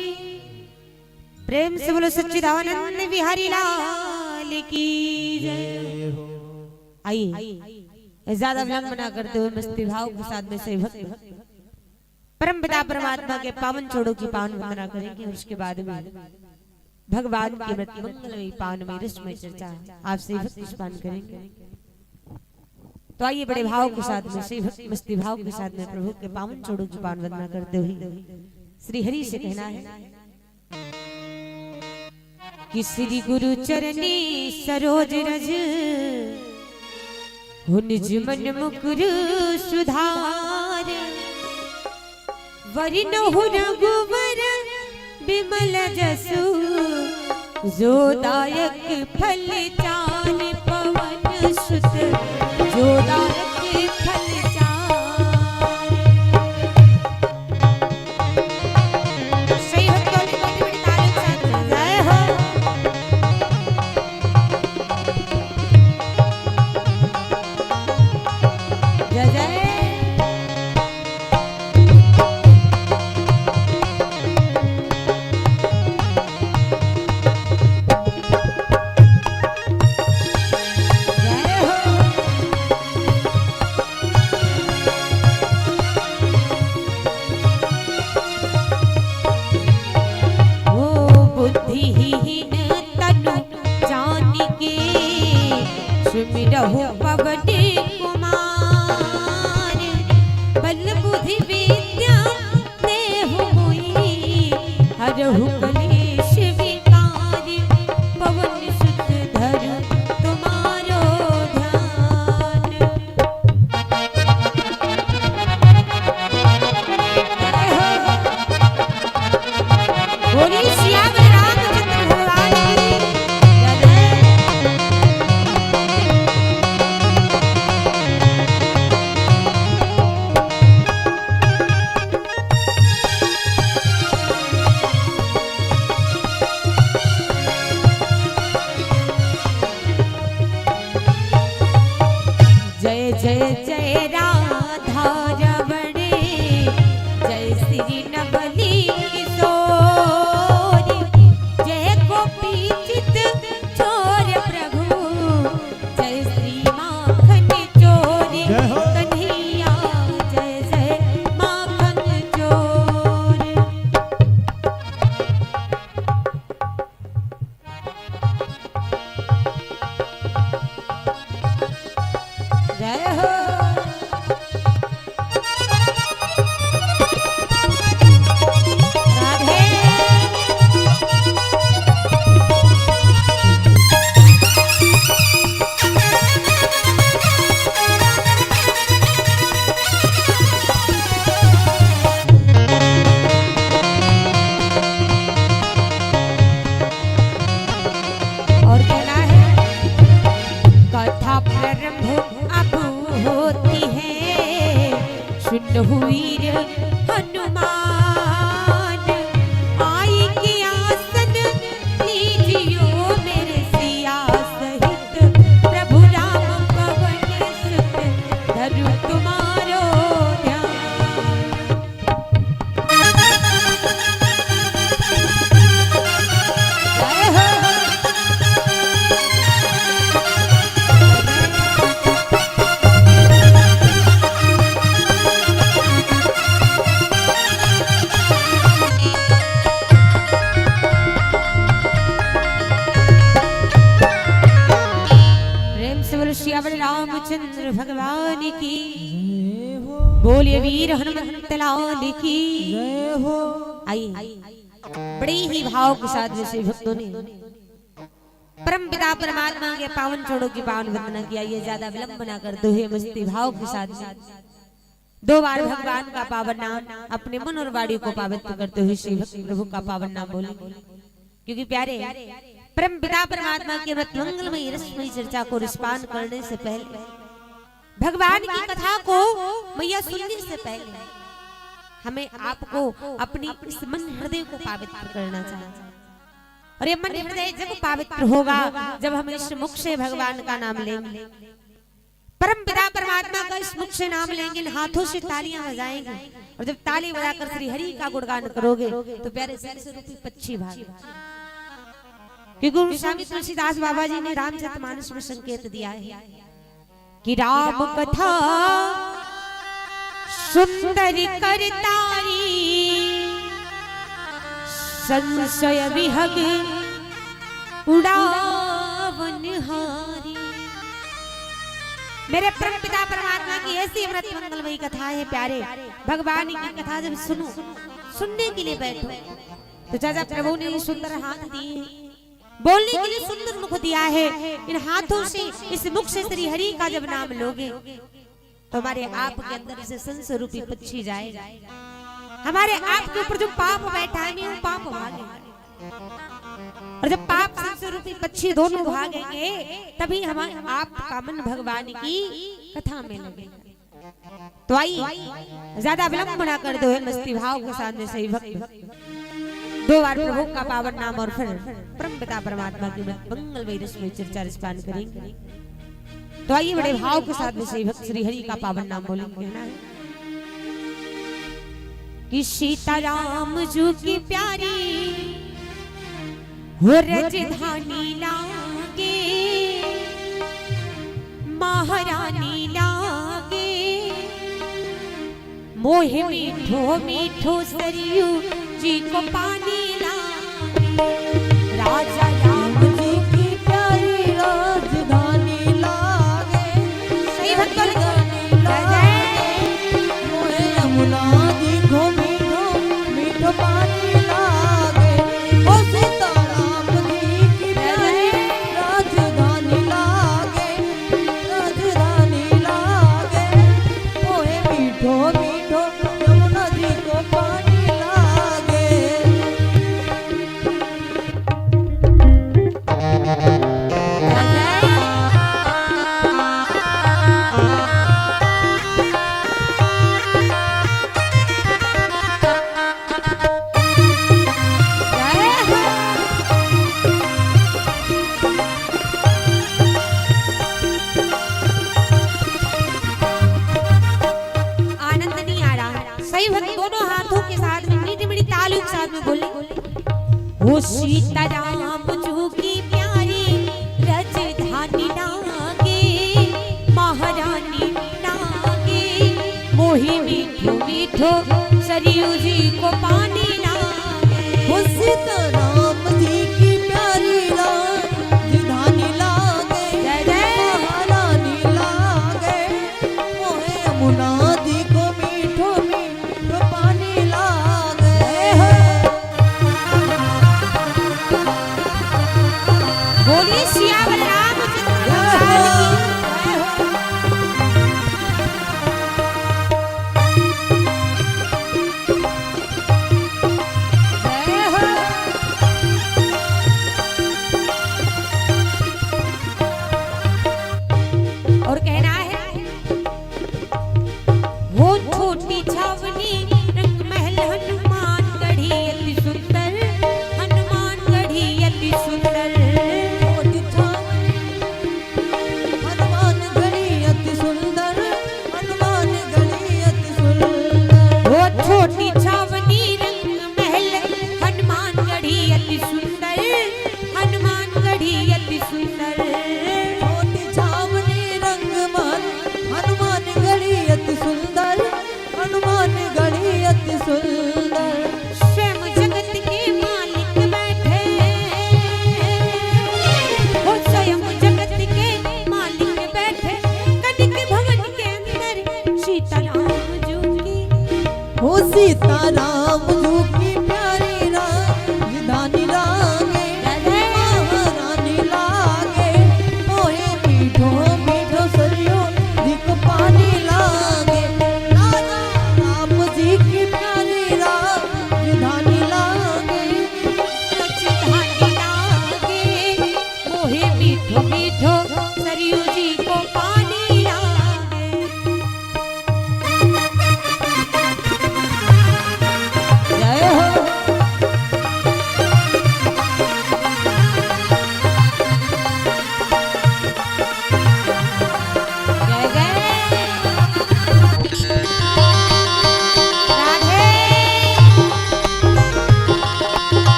प्रेम से बोलो सच्चिदानंद बिहारी लाल की जय। आइए ज्यादा विलंब ना करते हुए मस्ती भाव के साथ में सही भक्त परम पिता परमात्मा के पावन छोड़ों की पावन वंदना करेंगे। उसके बाद में भगवान की अमृत मंगलमयी पावनमयी रसमयी चर्चा आप सही भक्त पान करेंगे। तो आइए बड़े भाव के साथ में सही भक्त मस्ती भाव के साथ में प्रभु के पावन छोड़ों की पावन वंदना करते हुए श्री हरि से कहना है कि श्री गुरु चरणी सरोज रज, हो निज मन मुकुर सुधार, वरिन हो रघुवर बिमल जसु, जो दायक फल चान पवन सुत, जो दायक फल चान। सही हो तो बड़ी बड़ी ताली के साथ जय हो। जय जय सुमिरहु पवन कुमार, बल बुद्धि विद्या देहु मोहि, हरहु कलेश विकार, पवन सुत धर तुम्हारो ध्यान। बोली श्यामल रामचंद्र भगवान की जय। जय जय राधा रमणे जय श्री नवली किशोरी जय गोपी चित चोर प्रभु जय श्री माखन चोरी कन्हैया जय जय माखन चोर। जय हो राधे। और कहना है कथा प्रारंभ अब होती है सुन वीर हनुमान आई के आसन लीजियो मेरे सिया सहित प्रभु राम पवन सुत धरु तुम्हारो ध्यान। जय हो प्रेम से बोलो श्यावर रामचंद्र भगवान की बोलिए वीर हनुमंत लाल की जय हो। आइए बड़े ही भाव के साथ जैसे भक्तों ने परम पिता परमात्मा के पावन छोड़ों की पावन वंदना किया। ये ज्यादा विलंब न करते हुए मस्ती भाव के साथ दो बार भगवान का पावन नाम अपने मन और वाणी को पवित्र करते हुए श्री भक्त प्रभु का पावन नाम बोले। क्योंकि प्यारे परम पिता परमात्मा की अमृत मंगलमयी रसमयी चर्चा को रिस्पान करने से पहले भगवान की कथा को मैया सुनने से पहले हमें आपको अपनी इस मन हृदय को पवित्र करना चाहिए। और ये मन हृदय जब पवित्र होगा जब हम इस मुख से भगवान का नाम लेंगे परम पिता परमात्मा का इस मुख से नाम लेंगे हाथों से तालियां बजाएंगे और जब ताली बजाकर श्री हरि का गुणगान करोगे तो प्यारे सरस रूपी पक्षी भागेगा। क्योंकि गुरु स्वामी तुलसीदास बाबा जी ने रामचरितमानस में संकेत दिया है कि राम कथा सुंदर करतारी संशय विहग उड़ावन हारी। मेरे परम पिता परमात्मा की ऐसी अमृत मंगलमयी कथा है प्यारे। भगवान की कथा जब सुनो सुनने के लिए बैठो तो चाचा प्रभु ने सुंदर हाथ दिए बोलने के लिए सुंदर मुख दिया है। इन हाथों से इस मुख से श्री हरि का जब नाम लोगे तो हमारे आप के अंदर से संस रूपी पक्षी जाएगा। हमारे आप के ऊपर जो पाप बैठा है वो पाप भागेगा और जब पाप संस रूपी पक्षी दोनों भागेंगे तभी हमारे आप का मन भगवान की कथा में लगेगा। तो आइए ज्यादा विलंब न कर दो मस्ती भाव के साथ में सही भक्त दो बार प्रभु का पावन नाम और फिर परम पिता परमात्मा की मंगलमयी रसमयी चर्चा रिस्पान करेंगे। तो आइए बड़े भाव के साथ में श्री भक्त श्री हरि का पावन नाम बोलेंगे ना कि सीताराम जी की प्यारी हो राजधानी लागे महारानी लागे मोहे मीठो मीठो सरयू जी को पानी लागे राजा राम जी की प्यारी राजधानी लागे सही भक्त मोहे यमुना जी को मीठो मीठो पानी लागे ओ सीताराम जी की प्यारी राजधानी लागे मोहे मीठो मीठो यमुना जी को पानी लागे। सीताराम जू की प्यारी राजधानी लागे महारानी लागे मोहि मीठो मीठो सरयू जी को पानी लागे सीताराम जी की प्यारी राजधानी लागे महारानी लागे मोहे यमुना जी को मीठो मीठो पानी लागे बोलिए सियावर रामचंद्र और कहना है वो छोटी छावनी रंग महल हनुमान गढ़ी अति सुंदर हनुमान गढ़ी अति सुंदर छोटी छावनी हनुमान गढ़ी अति सुंदर हनुमान गढ़ी अति सुंदर वो छोटी छावनी रंग महल हनुमान गढ़ी अति सुंदर हनुमान गढ़ी अति सुंदर छोटी छावनी रंग महल हनुमान गढ़ी अति सुंदर हनुमान गढ़ी अति सुंदर स्वयं जगत के मालिक बैठे वो स्वयं जगत के मालिक बैठे कनक भवन के अंदर सीताराम जू की हो सीताराम जू की प्यारी राजधानी लागे महारानी लागे मोहे मीठो मीठो सरयू जी को पानी लागे राजा राम जी की प्यारी राजधानी लागे राजधानी लागे मोहे मीठो मीठो सरयू जी को पानी लागे जय हो जय जय राधे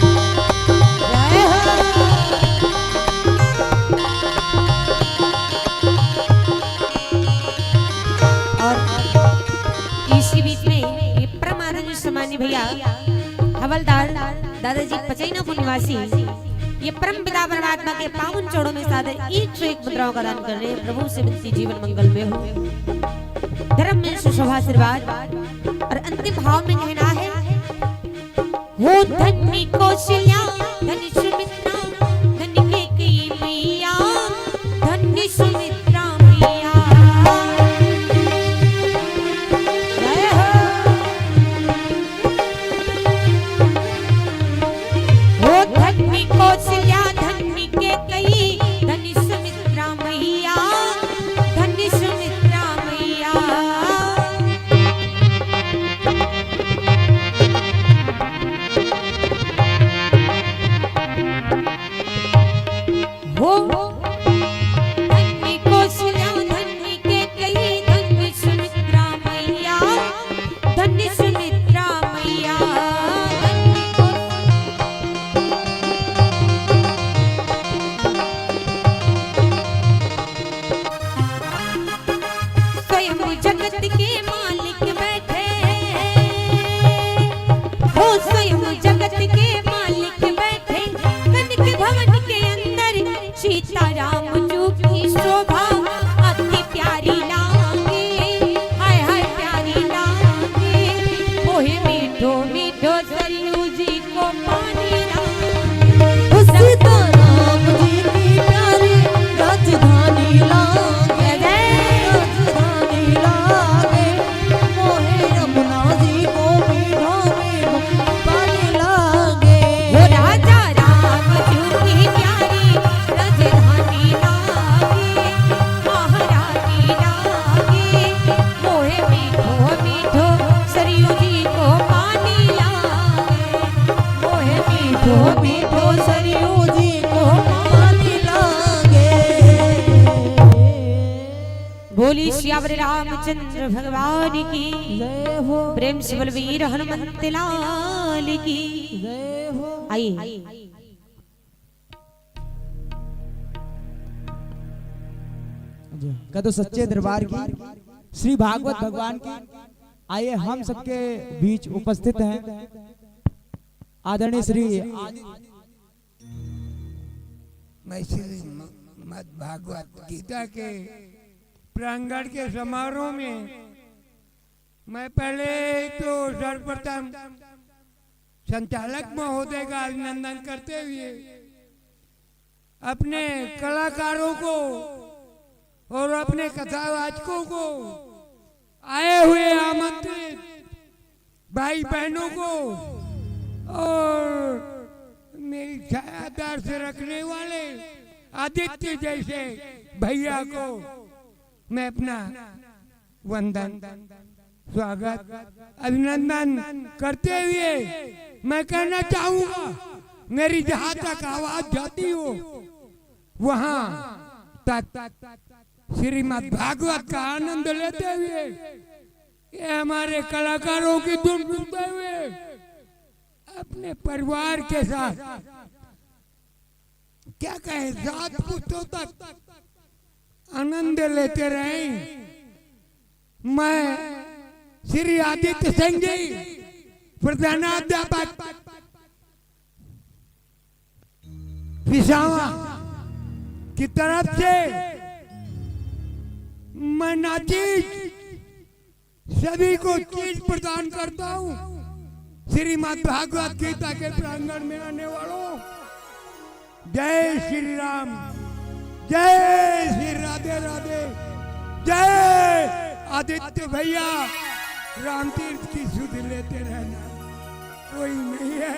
जय हो और इसी बीच में ये परमानंद समानी भैया हवलदार दादाजी पचैनापुर निवासी ये परम पिता परमात्मा के पावन चरणों में सादर एक सौ एक मुद्राओं का दान कर रहे हैं। प्रभु से विनती जीवन मंगल में हो धर्म में सुशोभा आशीर्वाद और अंतिम भाव में कहना है हो धन्य कौशल्या धन्य सुमित्रा धन्य कैकेयी मैया धन्य सुमित्रा मैया जय हो धन्य कौशल्या धन्य कैकेयी धन्य सुमित्रा मैया धन्य सुमित्रा मैया हो धन्य कौशल्या धन्य कैकेयी धन्य सुमित्रा मैया धन्य सुमित्रा मैया धन्य स्वयं जगत के मालिक बैठे हो स्वयं जगत के मालिक बैठे कनक भवन के अंदर सीताराम जू की शोभा अति प्यारी लागे हाय हाय प्यारी लागे मोहे मीठो मीठो सरयू जी को पानी लागे हो सीताराम जी की प्यारी राजधानी लागे राजधानी लागे मोहे यमुना जी को मीठो मीठो पानी लागे वो राजा राम जू की प्यारी राजधानी लागे महारानी लागे मोहे मीठो मीठो सरयू जी को पानी लागे मोहे मीठो मीठो सरयू जी को पानी लागे बोली श्यावर रामचंद्र भगवान की जय हो प्रेम से बलवीर हनुमंत लाल की जय हो आइए कह दो सच्चे दरबार की श्री भागवत भगवान की। आइए हम सबके बीच उपस्थित हैं आदरणीय श्री मैं श्री मद भागवत गीता के प्रांगण के समारोह में मैं पहले तो सर्वप्रथम संचालक महोदय का अभिनंदन करते हुए अपने कलाकारों को और अपने कथावाचकों को आए हुए आमंत्रित भाई बहनों को और मेरी छायादार से रखने वाले आदित्य जैसे भैया को मैं अपना वंदन स्वागत अभिनंदन करते हुए मैं कहना चाहूंगा मेरी जहां तक आवाज जाती हो वहां तक श्रीमद् भागवत का आनंद लेते हुए ये हमारे कलाकारों की धुन सुनते हुए अपने परिवार के साथ क्या कहें 7 पुस्तों तक आनंद लेते रहे। मैं श्री आदित्य सिंह जी प्रधानाध्यापक पिशावा की तरफ से मैं नाचीज सभी को चीज प्रदान करता हूँ। श्रीमद् भागवत गीता के प्रांगण में आने वालों जय श्री राम, जय श्री राधे राधे, जय आदित्य भैया। राम तीर्थ की सुध लेते रहना, कोई नहीं है,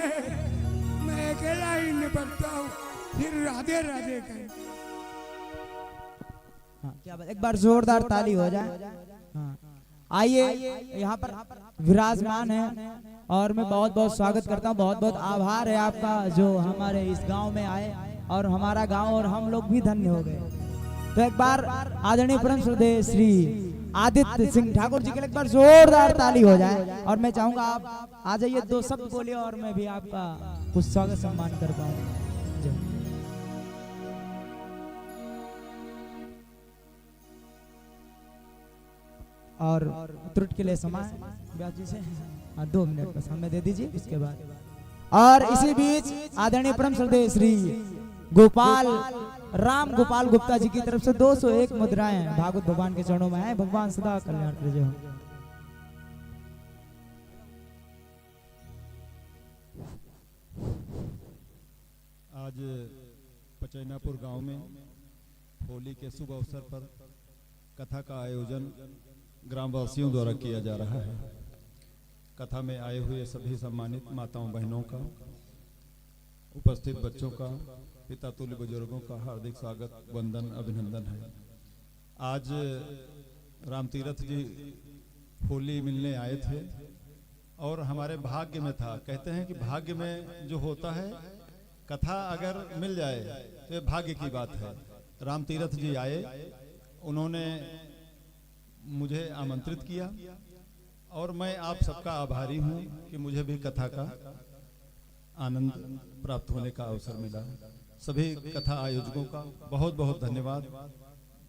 मैं अकेला ही निपटता हूँ। फिर राधे राधे कहें। हाँ, क्या बात, एक बार जोरदार ताली हो जाए। हाँ, आइए यहाँ पर विराजमान है और मैं बहुत बहुत स्वागत करता हूँ। बहुत बहुत आभार है आपका जो हमारे इस गांव में आए और हमारा गांव और हम लोग भी धन्य हो गए। तो एक बार आदरणीय परम श्रद्धेय श्री आदित्य सिंह ठाकुर जी के लिए एक बार जोरदार ताली हो जाए और मैं चाहूंगा आप आ जाइए, 2 शब्द बोलिए और मैं भी आपका कुछ स्वागत सम्मान कर पाऊँ। और त्रुट के लिए समय व्यास जी से 2 मिनट बस हमें दे दीजिए इसके बाद। और इसी बीच आदरणीय परम श्रद्धेय श्री गोपाल राम गोपाल गुप्ता जी की तरफ से 201 मुद्राएं भागवत भगवान के चरणों में है। भगवान सदा कल्याण करे। आज पचैनापुर गांव में होली के शुभ अवसर पर कथा का आयोजन ग्रामवासियों द्वारा किया जा रहा है। कथा में आए हुए सभी सम्मानित माताओं बहनों का, उपस्थित बच्चों का, पिता तुल्य बुजुर्गों का हार्दिक स्वागत, वंदन, अभिनंदन है। आज राम तीरथ जी होली मिलने आए थे और हमारे भाग्य में था। कहते हैं कि भाग्य में जो होता है, कथा अगर मिल जाए तो भाग्य की बात है। राम तीरथ जी आए, उन्होंने मुझे आमंत्रित किया और मैं आप सबका आभारी हूं कि मुझे भी कथा का आनंद प्राप्त होने का अवसर मिला। सभी कथा आयोजकों का बहुत बहुत धन्यवाद।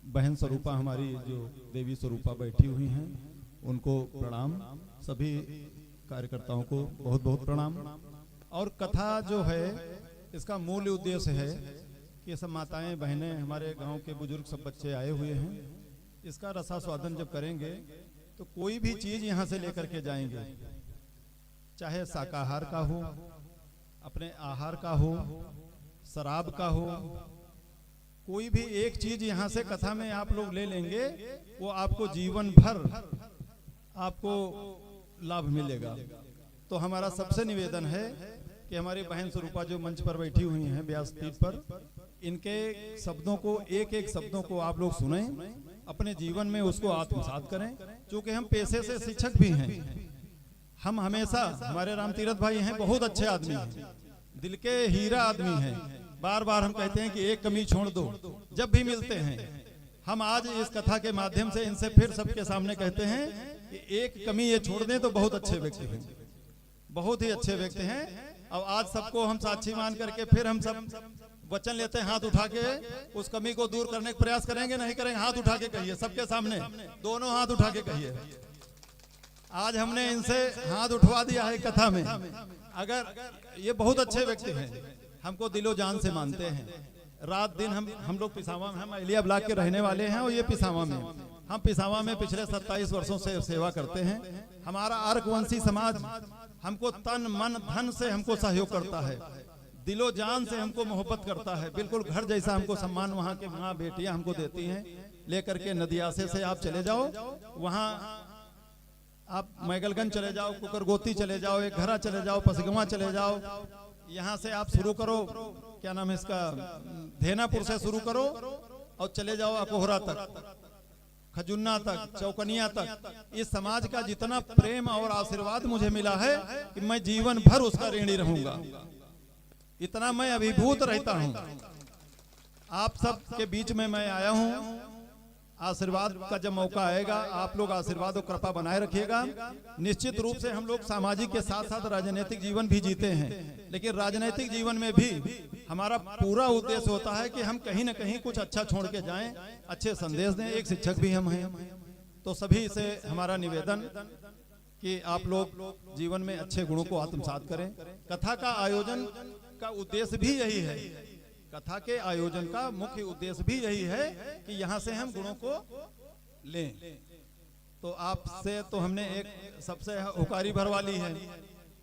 बहन स्वरूपा हमारी जो देवी स्वरूपा बैठी हुई हैं उनको प्रणाम, सभी कार्यकर्ताओं को बहुत बहुत प्रणाम। और कथा जो है इसका मूल उद्देश्य है कि ये सब माताएं बहनें, हमारे गांव के बुजुर्ग, सब बच्चे आए हुए हैं। इसका रसास्वादन जब करेंगे तो कोई भी चीज यहाँ से लेकर के जाएंगे, चाहे शाकाहार का हो, अपने आहार का हो, शराब का हो, कोई भी एक चीज यहाँ से कथा में आप लोग ले लेंगे, वो आपको जीवन भर आपको लाभ मिलेगा। तो हमारा सबसे निवेदन है कि हमारी बहन स्वरूपा जो मंच पर बैठी हुई हैं व्यासपीठ पर, इनके शब्दों को, एक एक शब्दों को आप लोग सुने, अपने जीवन में उसको आत्मसात करें। क्योंकि हम पेशे से शिक्षक भी हैं। हम हमेशा, हमारे राम तीरथ भाई हैं, बहुत अच्छे आदमी हैं, दिल के हीरा आदमी हैं। बार बार हम कहते हैं कि एक कमी छोड़ दो। जब भी मिलते हैं हम आज इस कथा के माध्यम से इनसे फिर सबके सामने कहते हैं कि एक कमी ये छोड़ दें तो बहुत अच्छे व्यक्ति हैं, बहुत ही अच्छे व्यक्ति हैं। अब आज सबको हम साक्षी मान करके फिर हम सब वचन लेते हैं, हाथ उठा के उस कमी को दूर करने का प्रयास करेंगे, नहीं करेंगे? हाथ उठा के कहिए सबके सामने, दोनों हाथ उठा के कहिए। आज हमने इनसे हाथ उठवा दिया है कथा में। अगर ये बहुत अच्छे व्यक्ति हैं, हमको दिलो जान से मानते हैं। रात दिन हम लोग पिसावा में, हम अलिया ब्लॉक के रहने वाले हैं और ये पिसावा में, हम पिसावा में पिछले 27 वर्षों से सेवा करते हैं। हमारा अर्कवंशी समाज हमको तन मन धन से हमको सहयोग करता है, दिलो जान से हमको मोहब्बत करता है, बिल्कुल घर जैसा हमको सम्मान वहाँ के माँ बेटियां हमको देती हैं। लेकर के नदियासे से आप चले जाओ, वहाँ आप मैगलगंज चले जाओ, कुकरगोती चले जाओ, एक घरा चले जाओ, पसगवा चले जाओ, यहाँ से आप शुरू करो, क्या नाम है इसका, धेनापुर से शुरू करो और चले जाओ अकोहरा तक, खजुन्ना तक, चौकनिया तक। इस समाज का जितना प्रेम और आशीर्वाद मुझे मिला है कि मैं जीवन भर उसका ऋणी रहूंगा, इतना मैं अभिभूत रहता हूं। आप सब के बीच में मैं आया हूं। आशीर्वाद का जब मौका आएगा, आप लोग आशीर्वाद और कृपा बनाए रखिएगा। निश्चित रूप से हम लोग सामाजिक के साथ साथ राजनीतिक जीवन भी जीते हैं, लेकिन राजनीतिक जीवन में भी हमारा पूरा उद्देश्य होता है कि हम कहीं ना कहीं कुछ अच्छा छोड़ के जाएं, अच्छे संदेश दें। एक शिक्षक भी हम हैं, तो सभी से हमारा निवेदन कि आप लोग जीवन में अच्छे गुणों को आत्मसात करें। कथा का आयोजन का उद्देश्य भी यही है, कथा के आयोजन का मुख्य उद्देश्य भी यही है कि यहाँ से हम गुणों को लें। तो आपसे तो हमने एक सबसे हुकारी भरवा ली है,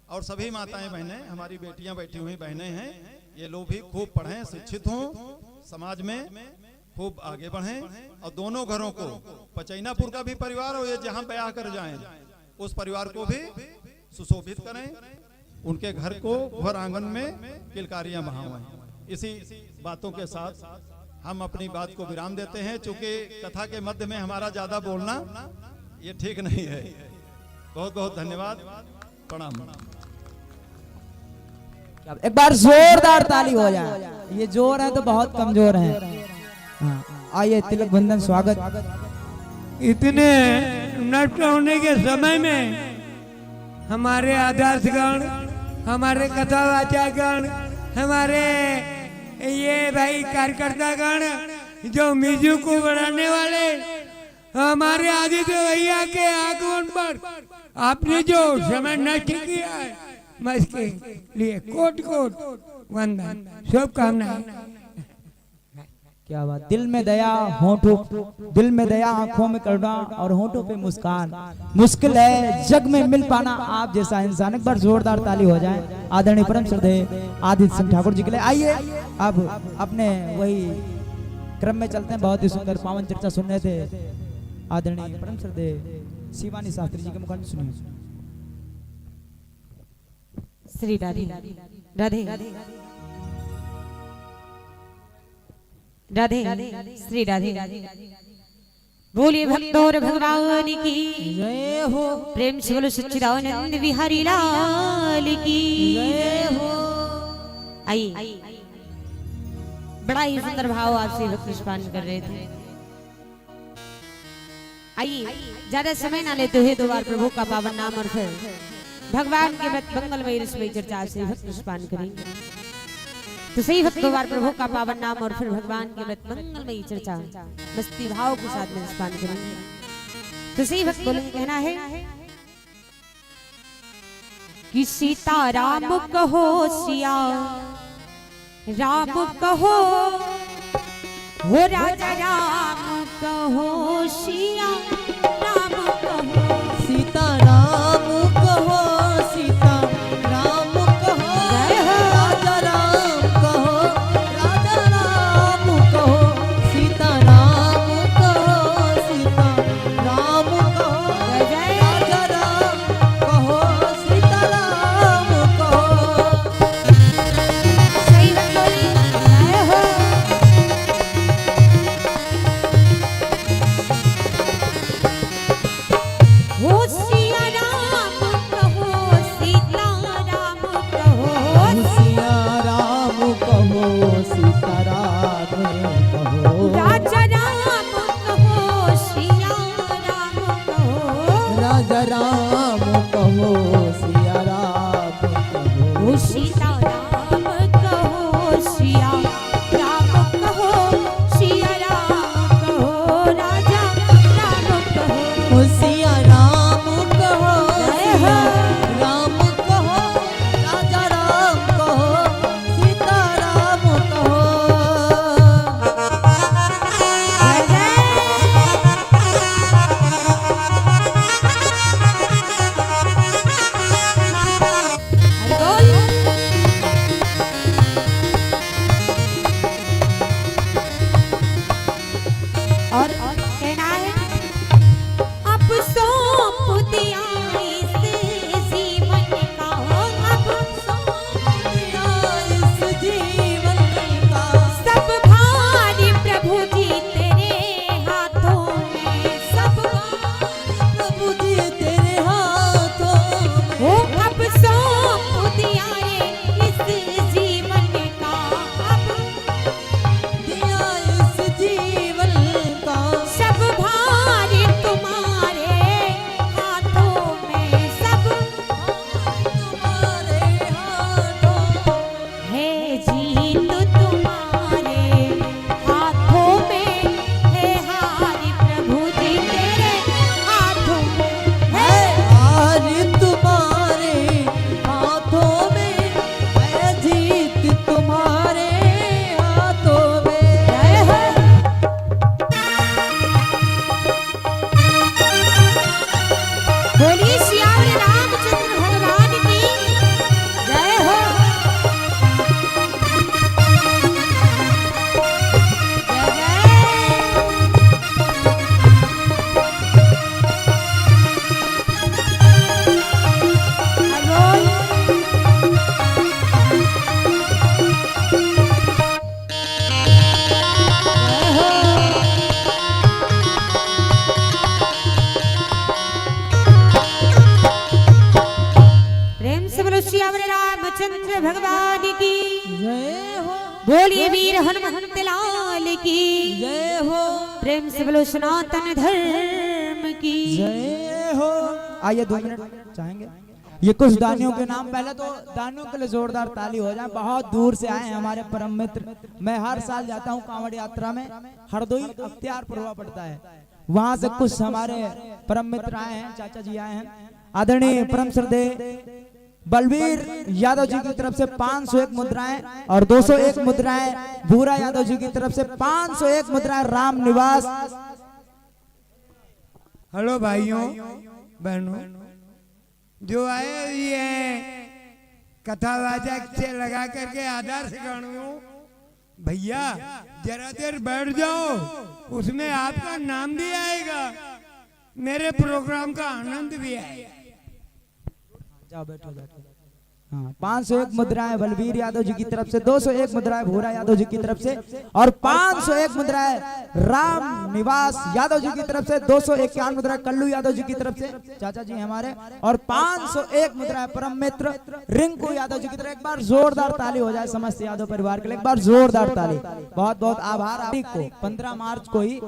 और सभी माताएं बहनें, हमारी बेटियां बैठी हुई बहनें हैं, ये लोग भी खूब पढ़ें, शिक्षित हों, समाज में खूब आगे बढ़ें, और दोनों घरों को, पचैनापुर का भी परिवार और ये जहाँ ब्याह कर जाएं उस परिवार को भी सुशोभित करें, उनके घर को घर आंगन में किलकारियां बहावें। इसी बातों के साथ हम अपनी बात को विराम देते हैं, चूंकि कथा के मध्य में हमारा ज्यादा बोलना ये ठीक नहीं है। बहुत बहुत धन्यवाद, प्रणाम। एक बार जोरदार ताली हो जाए, ये जोर है तो बहुत कमजोर है। आइए तिलक बंधन स्वागत। इतने नष्ट होने के समय में हमारे आदर्शगण, हमारे कथावाचकगण, हमारे ये भाई कार्यकर्तागण, जो म्यूजिक को बढ़ाने वाले, हमारे आदित्य भैया के आगमन पर आपने जो समय नष्ट किया है, मैं इसके लिए कोट कोट वंदन, शुभकामनाएं। क्या बात, दिल में दया, होठों, दिल में दया, आंखों में करुणा और होठों पे मुस्कान। मुश्किल है जग में मिल पाना आप जैसा इंसान। एक बार जोरदार ताली हो जाए आदरणीय परम श्रद्धेय आदित्य सिंह ठाकुर जी के लिए। आइए अब अपने वही क्रम में चलते हैं। बहुत ही सुंदर पावन चर्चा सुन रहे थे आदरणीय परम श्रद्धेय शिवानी शास्त्री जी के मुखार सुनिए। श्री राधे राधे राधे श्री राधे। बोलिए भक्तों और भगवान की जय हो, प्रेम से बोलो सच्चिदानंद बिहारी लाल की जय हो। आइए, बड़ा ही सुंदर भाव आपसे भक्त निष्पान कर रहे थे। आइए, ज्यादा समय ना लेते हुए दो बार प्रभु का पावन नाम और फिर भगवान के मंगलमय रसमय चर्चा से भक्त निष्पान करेंगे। तो सही भक्त दो बार प्रभु का पावन नाम और फिर भगवान के मंगलमयी चर्चा मस्ती भाव के साथ में निष्पान करेंगे। तो सही भक्त बोलेंगे, कहना है कि सीता राम कहो, सिया राम कहो, हो राजा राम कहो, सिया राम कहो, सीता राम कहो, सीता राम कहो, राजा राम कहो, राजा राम कहो, सीता राम कहो, सीता राम कहो, राजा राम कहो, सीता राम कहो। सही भक्त बोलिए, जय हो। रामचंद्र भगवान की जय हो बोलिए वीर हनुमंत लाल की जय हो प्रेम से बोलो सनातन धर्म की जय हो। आइए 2 मिनट चाहेंगे ये कुछ दानियों के नाम, पहले तो दानियों के लिए जोरदार ताली हो जाए। बहुत दूर से आए हैं हमारे परम मित्र। मैं हर साल जाता हूँ कांवड़ यात्रा में, हरदोई अख्तियारपुर हुआ पड़ता है, वहां से कुछ हमारे परम मित्र आए हैं, चाचा जी आए हैं। आदरणीय परम श्रद्धेय बलवीर यादव जी की तरफ से 501 मुद्राएं और 201 मुद्राएं भूरा यादव जी की तरफ से 501 मुद्राएं राम निवास। हेलो भाइयों बहनों, जो आए हुए हैं कथावाचक से लगा करके आधार से गणों, भैया जरा देर बैठ जाओ, उसमें आपका नाम भी आएगा, मेरे प्रोग्राम का आनंद भी आएगा। जाओ बैठो बैठो। हाँ 501 मुद्राएं बलवीर यादव जी की तरफ से, 201 मुद्राएं भूरा यादव जी की तरफ से और 501 मुद्राएं राम निवास यादव जी की तरफ से, 251 मुद्राएं कल्लू यादव जी की तरफ से चाचा जी हमारे, और 501 मुद्राएं परम मित्र रिंकू यादव जी की तरफ। एक बार जोरदार ताली हो जाए समस्त यादव परिवार के लिए, एक बार जोरदार ताली। बहुत बहुत आभार। आपको 15 मार्च को ही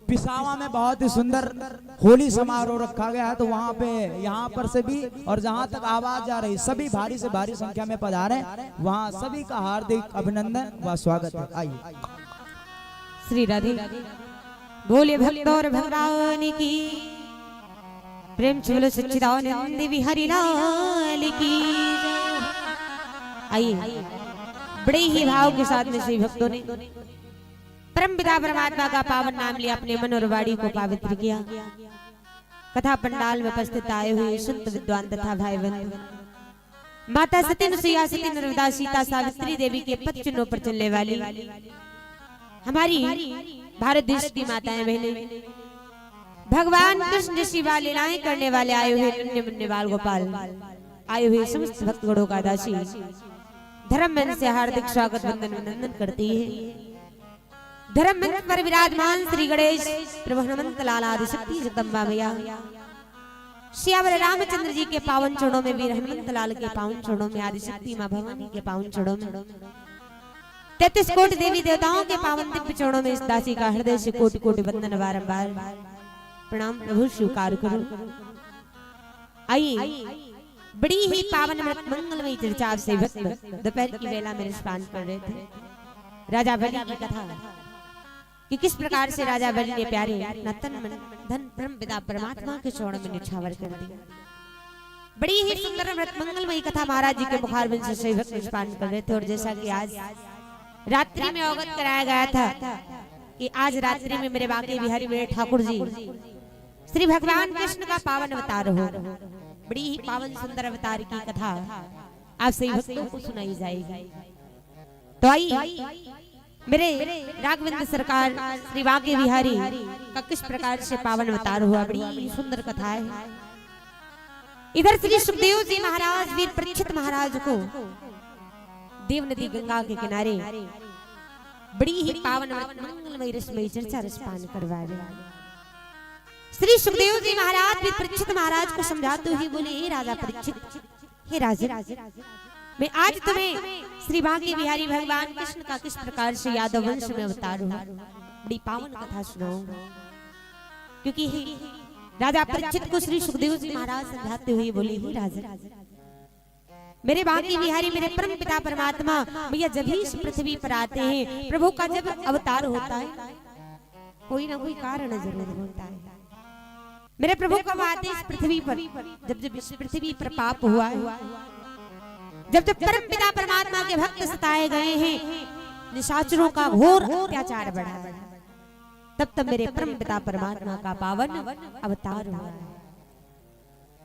पिसावा में बहुत ही सुंदर होली समारोह रखा गया है, तो वहां पे यहाँ पर से भी और जहां तक आवाज आ रही सभी भारी से भारी संख्या में पधारे, वहां सभी का हार्दिक अभिनंदन व स्वागत है। आइए श्री राधे बोले भक्त और भगवान की प्रेम से बोलो सच्चिदानंद बिहारी लाल की। आइए बड़े ही भाव के साथ में सभी भक्तों ने परम पिता परमात्मा का पावन नाम लिया, अपने मन और वाणी को पवित्र किया। कथा पंडाल में उपस्थित आए हुए संत विद्वान तथा भाई बंधु, माता सती अनुसुईया, सती नर्मदा, सीता सावित्री देवी के पद चिन्हों पर चलने वाली हमारी भारत देश की माताएं बहनें, भगवान कृष्ण जैसी लीलाएं करने वाले आए हुए नन्हे मुन्ने बाल गोपाल, आए हुए समस्त भक्तगणों का दासी धर्म मन से हार्दिक स्वागत वंदन अभिनंदन करती है। धर्म मंच पर विराजमान श्री गणेश प्रभु हनुमंत लाल आदि शक्ति जगदम्बा मैया, श्यावर रामचंद्र जी के पावन चरणों में, वीर हनुमंत लाल के पावन चरणों में, आदि शक्ति मां भवानी के पावन चरणों में, 33 कोटि देवी देवताओं के पावन दिव्य चरणों में इस दासी का हृदय से कोटि कोटि वंदन बारंबार प्रणाम प्रभु स्वीकार करो। आइए बड़ी ही पावन मंगलमयी चर्चा से दोपहर की वेला में स्नान कर रहे थे। राजा बलि की कथा कि किस प्रकार से राजा बलि ने प्यारे अपना तन मन धन परम पिता परमात्मा के चरणों में निछावर कर दिया। बड़ी ही सुंदर मंगलमयी कथा महाराज जी के मुखार बिंद से भक्त निष्पान कर रहे थे। और जैसा कि आज रात्रि में अवगत कराया गया था कि आज रात्रि में मेरे बांके बिहारी मेरे ठाकुर जी श्री भगवान कृष्ण का पावन अवतार हो, बड़ी ही पावन सुंदर अवतार की कथा आप सभी भक्तों को सुनाई जाएगी। तो आइए मेरे राघवेंद्र सरकार श्री बांके बिहारी का किस प्रकार से पावन अवतार हुआ, बड़ी सुंदर कथा है। इधर श्री सुखदेव जी महाराज वीर परीक्षित महाराज को देव नदी गंगा के किनारे बड़ी ही पावन मंगलमयी रसमयी चर्चा रसपान करवा रहे। श्री सुखदेव जी महाराज वीर परीक्षित महाराज को समझाते हुए बोले, हे राजा परीक्षित, हे राजा, मैं आज तुम्हें श्री बांके बिहारी भगवान कृष्ण का किस प्रकार से यादव वंश में अवतार हुआ बड़ी पावन कथा सुनाऊंगा। क्योंकि राजा परीक्षित को श्री सुखदेव जी महाराज समझाते हुए बोले, हे राजा, मेरे बांके बिहारी मेरे परम पिता परमात्मा भैया जब ही इस पृथ्वी पर आते हैं, प्रभु का जब अवतार होता है कोई ना कोई कारण जरूर होता है। मेरे प्रभु कब आते इस पृथ्वी पर, जब इस पृथ्वी पर पाप हुआ है, जब परम पिता परमात्मा के भक्त सताए गए हैं, निशाचरों का घोर अत्याचार बढ़ा है, तब मेरे परम पिता परमात्मा का पावन अवतार हुआ है।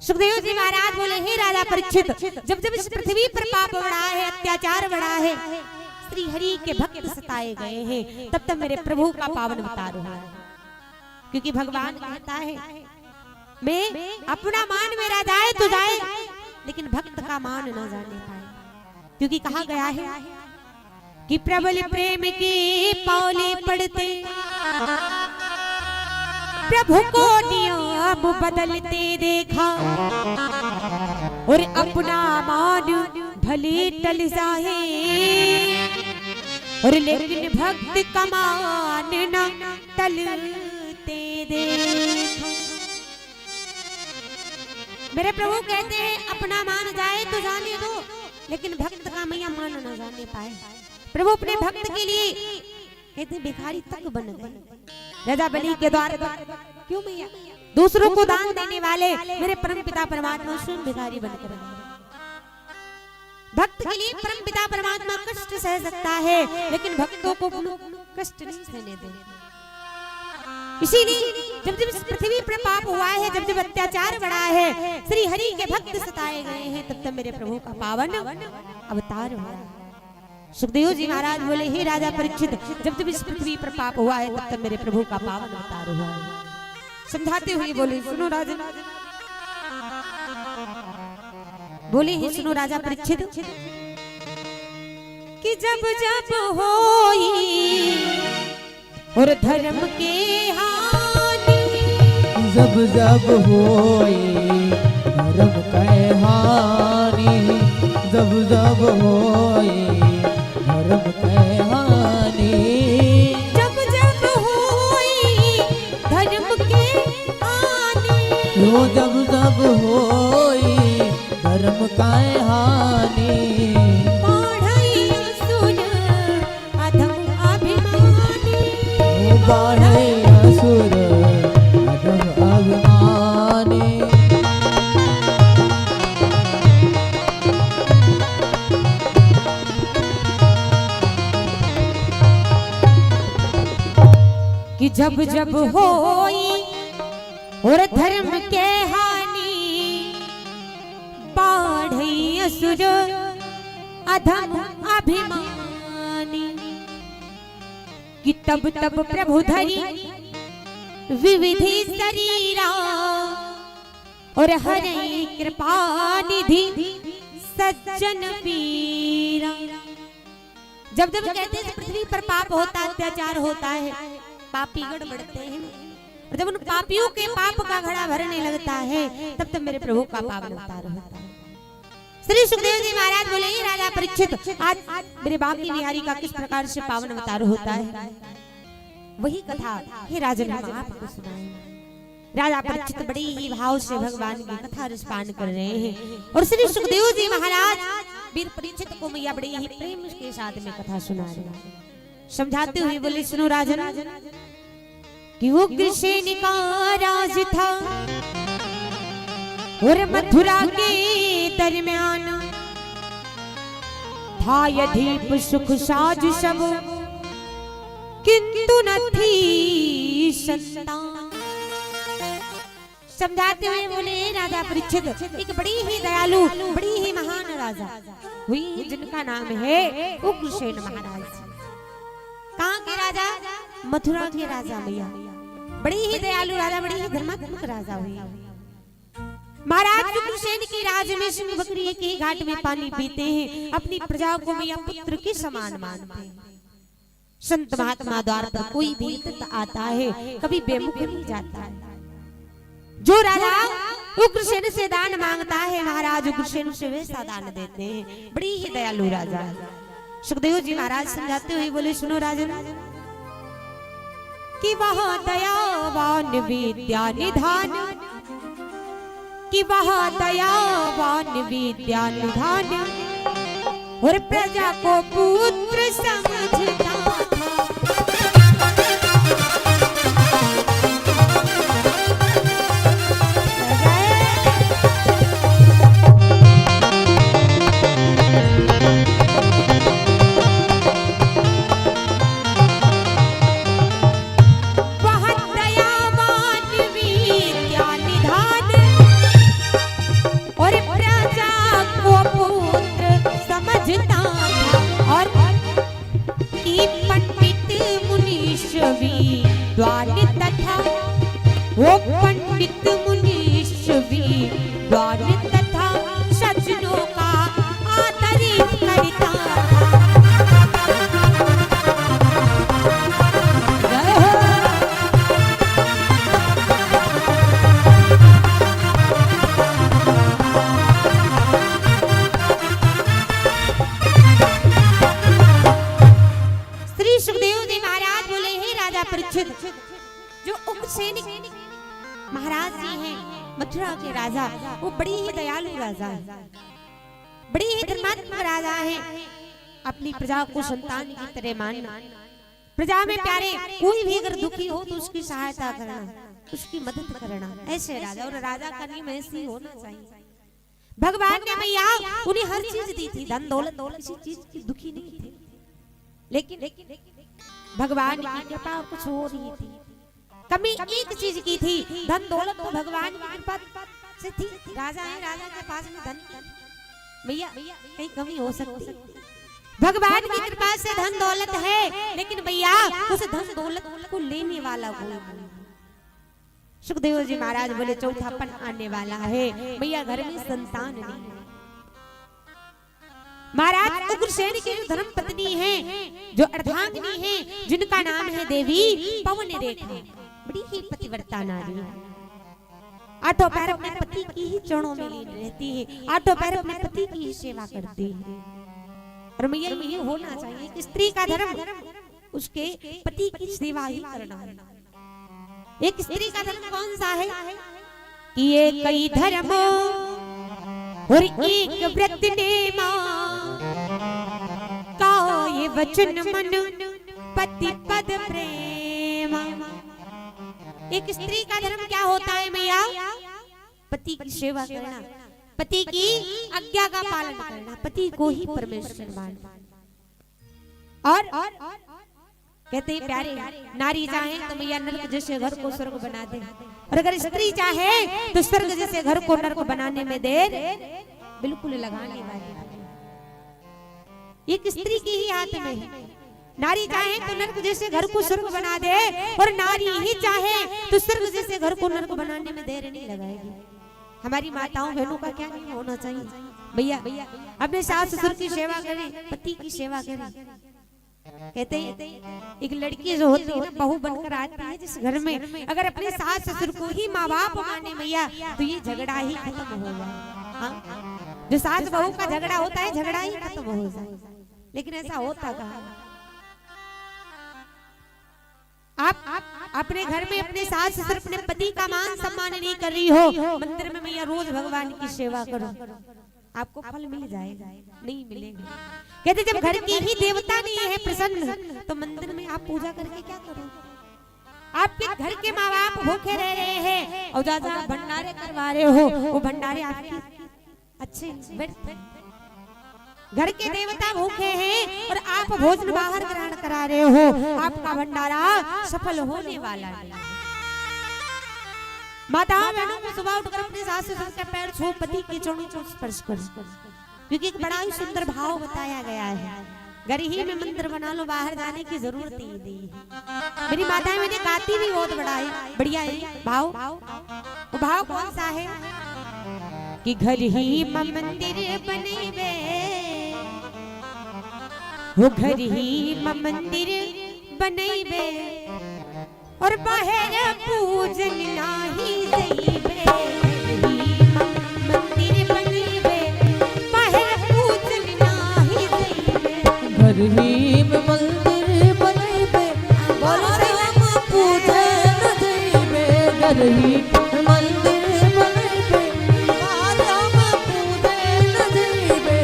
सुखदेव जी महाराज बोले, हे राजा परीक्षित, जब इस पृथ्वी पर पाप बढ़ा है, अत्याचार बढ़ा है, श्री हरि के भक्त सताए गए हैं, तब मेरे प्रभु का पावन अवतार हुआ है। क्योंकि भगवान कहता है, मैं अपना मान मेरा जाए तो जाए, लेकिन भक्त का मान न जाने पाए। क्योंकि कहा गया है कि प्रबल प्रेम के पाले पड़ते प्रभु को नियम बदलते देखा, और अपना मान भले टल जाए और लेकिन भक्त कमान न टलते देखो। मेरे प्रभु कहते हैं अपना मान जाए तो जाने दो, लेकिन भक्त का मैया मान न जाने पाए। प्रभु अपने भक्त के लिए कहते भिखारी तक बन गए। राजा बलि के द्वार पर क्यों मैया दूसरों को दान देने वाले मेरे परम पिता परमात्मा स्वयं भिखारी बनकर आए। भक्त के लिए परम पिता परमात्मा कष्ट सह सकता है, लेकिन भक्तों को कष्ट नहीं सहने देंगे। इसीलिए जब जब इस पृथ्वी पर पाप हुआ है, जब जब अत्याचार बढ़ा है, श्री हरि के भक्त सताए गए हैं, तब तब मेरे प्रभु का पावन अवतार हुआ है। सुखदेव जी महाराज बोले, हे राजा परीक्षित, जब जब इस पृथ्वी पर पाप हुआ है, तब तब मेरे प्रभु का पावन अवतार हुआ है। समझाते हुए बोले, सुनो राजन, बोले ही सुनो राजा परीक्षित, कि जब जब होई और धर्म के हानि, जब जब होए धर्म के हानि, जब जब होए धर्म के हानि, जब जब होई धर्म के हानि, यो जब जब होए धर्म का हानि, बढ़ई असुर अधम अभिमानी, बढ़े असुर अधम अभिमानी। कि जब जब होई और धर्म के हानि, बढ़ई असुर अधम अभिमानी, कि तब तब प्रभु धरी विविधि शरीरा और हरे कृपा निधि सज्जन पीरा। जब जब कहते हैं पृथ्वी पर पाप होता, अत्याचार होता है, पापी गड़बड़ते हैं, और जब उन पापियों के पाप का घड़ा भरने लगता है, तब तब मेरे प्रभु का पावन अवतार होता है। श्री सुखदेव जी महाराज बोले, राजा परीक्षित, आज मेरे बाकी बिहारी का किस प्रकार से पावन अवतार होता है, वही कथा हे राजन हम आपको सुनाएंगे। राजा परीक्षित बड़ी ही भाव से भगवान की कथा रसपान कर रहे हैं, और श्री सुखदेव जी महाराज वीर परीक्षित को मैया बड़ी ही प्रेम के साथ में कथा सुना रहे हैं। समझाते हुए बोले, सुनो राजन, कि वो कृष्ण का राज था और मथुरा के दरमियान था यदीप सुख साज सब, किंतु न थी संतान। समझाते हुए बोले, राजा परीक्षित एक बड़ी ही दयालु, बड़ी ही महान राजा हुई, जिनका नाम है उग्रसेन महाराज। कहाँ के राजा? मथुरा के राजा भैया। बड़ी ही दयालु राजा, बड़ी ही धर्मात्मक राजा हुई। महाराज उग्रसेन के राज में सिंह बकरी के घाट में पानी पीते हैं, अपनी प्रजा को मैया पुत्र के समान मानते हैं। संत महात्मा द्वार पर कोई भी आता है, कभी बेमुख नहीं जाता है। जो राजा उग्रसेन से दान मांगता है, महाराज उग्रसेन से वैसा दान देते हैं। बड़ी ही दयालु राजा है। सुखदेव जी महाराज समझाते हुए बोले, सुनो राजन, कि वह दयावान विद्या निधान, कि वह दयावान विद्या निधान और प्रजा को पुत्र समझता था। वो पंडित मुनीश विद्वान तथा सज्जनों का आदर करता राजा परीक्षित जो उग्रसेन महाराज जी हैं, मथुरा के राजा, वो बड़ी ही दयालु राजा है, बड़ी ही धर्मात्मा राजा हैं। अपनी प्रजा को संतान की तरह मानना, प्रजा में प्यारे, कोई भी अगर दुखी हो तो उसकी सहायता करना, उसकी मदद करना, ऐसे राजा। और राजा का नियम ऐसी होना चाहिए। भगवान ने भैया उन्हें हर चीज दी थी, धन दौलत, किसी चीज की दुखी नहीं थे, लेकिन भगवान की कृपा कुछ हो रही थी। कमी एक चीज की थी, धन दौलत तो भगवान की कृपा से थी। राजा है, राजा के पास में धन भैया कहीं कमी हो सकती, भगवान की कृपा से धन दौलत है, लेकिन भैया उस धन दौलत को लेने वाला कोई नहीं। सुखदेव जी महाराज बोले चौथापन आने वाला है, भैया घर में संतान नहीं। महाराज उग्रसेन की जो धर्म पत्नी है, जो अर्धांगिनी है, जिनका नाम है देवी पवन रेखा, बड़ी ही पतिव्रता नारी है। आठों पैर अपने पति की ही चरणों में लीन रहती है, आठों पैर अपने पति की ही सेवा करती है। और भैया ये होना चाहिए कि स्त्री का धर्म उसके पति की सेवा ही करना है। एक स्त्री का धर्म कौन सा है कि ये कई धर्म और एक व्रत नेमा का ये वचन मन पति पद प्रेम। एक स्त्री का धर्म क्या होता है भैया? पति की सेवा करना, पति की आज्ञा का पालन करना, पति को ही परमेश्वर मानना। और कहते हैं प्यारे, नारी चाहे तो भैया नरक जैसे घर को स्वर्ग बना दे, और अगर स्त्री चाहे तो स्वर्ग जैसे घर को नरक बनाने में देर बिल्कुल लगाने वाली। एक स्त्री की ही हाथ में है। नारी चाहे तो नरक जैसे घर को स्वर्ग बना दे, और नारी ही चाहे तो स्वर्ग जैसे घर को नरक बनाने में देर नहीं लगाएगी। हमारी माताओं बहनों का क्या नहीं होना चाहिए भैया? अपने सास ससुर की सेवा करें, पति की सेवा करें। कहते हैं एक लड़की जो होती है ना, बहू बनकर आती है जिस घर में, अगर अपने सास ससुर को ही माँ बाप माने भैया तो ये झगड़ा ही खत्म हो जाए। हाँ, जो सास बहू का झगड़ा होता है, झगड़ा ही खत्म हो जाए। लेकिन ऐसा होता कहाँ? आप अपने घर में अपने सास ससुर, अपने पति का मान सम्मान नहीं कर रही हो, मंदिर में भैया रोज भगवान की सेवा करो, आपको फल मिल जाएगा? नहीं मिलेगा। कहते जब घर की ही देवता नहीं है प्रसन्न, तो मंदिर में आप पूजा करके क्या करोगे? आपके घर के माँ बाप भूखे रह रहे हैं और ज्यादा भंडारे करवा रहे हो, वो भंडारे आपके अच्छे, घर के देवता भूखे हैं और आप भोजन बाहर ग्रहण करा रहे हो, आपका भंडारा सफल होने वाला है। माताओं बहनों को सुबह उठकर अपने सास ससुर के पैर छू, पति के चरणों को स्पर्श कर, क्योंकि एक बड़ा ही सुंदर भाव बताया गया है। घर ही में मंदिर बना लो, बाहर जाने की जरूरत ही नहीं है। मेरी माताएं मैंने गाती भी बहुत बड़ा है, बढ़िया है भाव। वो भाव कौन सा है कि घर ही में मंदिर बनेबे, वो घर ही में मंदिर बनेबे, और बाहर पूजन नाही जइबे। मंदिर बनेबे, बाहर पूजन नाही जइबे। घर ही में मंदिर बनेबे, बोलो रे हम पूजन जइबे। घर ही में मंदिर बनेबे, बाहर हम पूजन जइबे।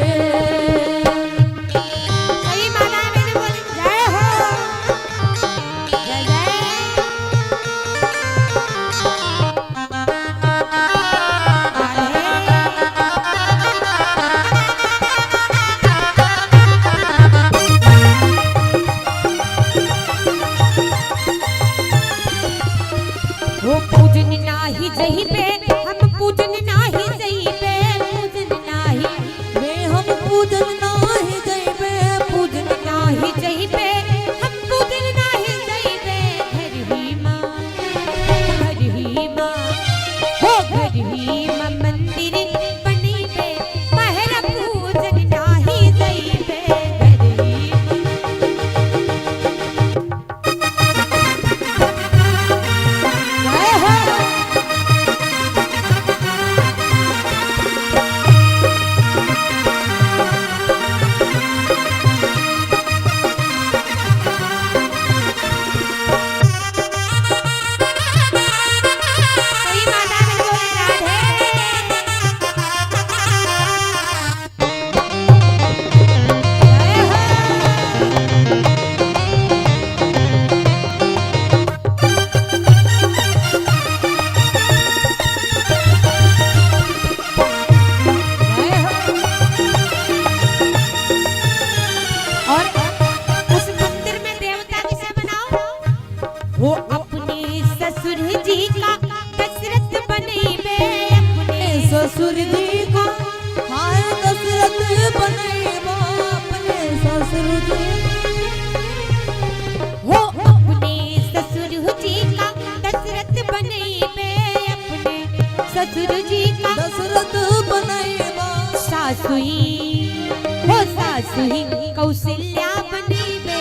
सही माना मैंने बोली जय हो, जय जय। वो पूजन ना ही हो सासु ही कौशल्या बनी बे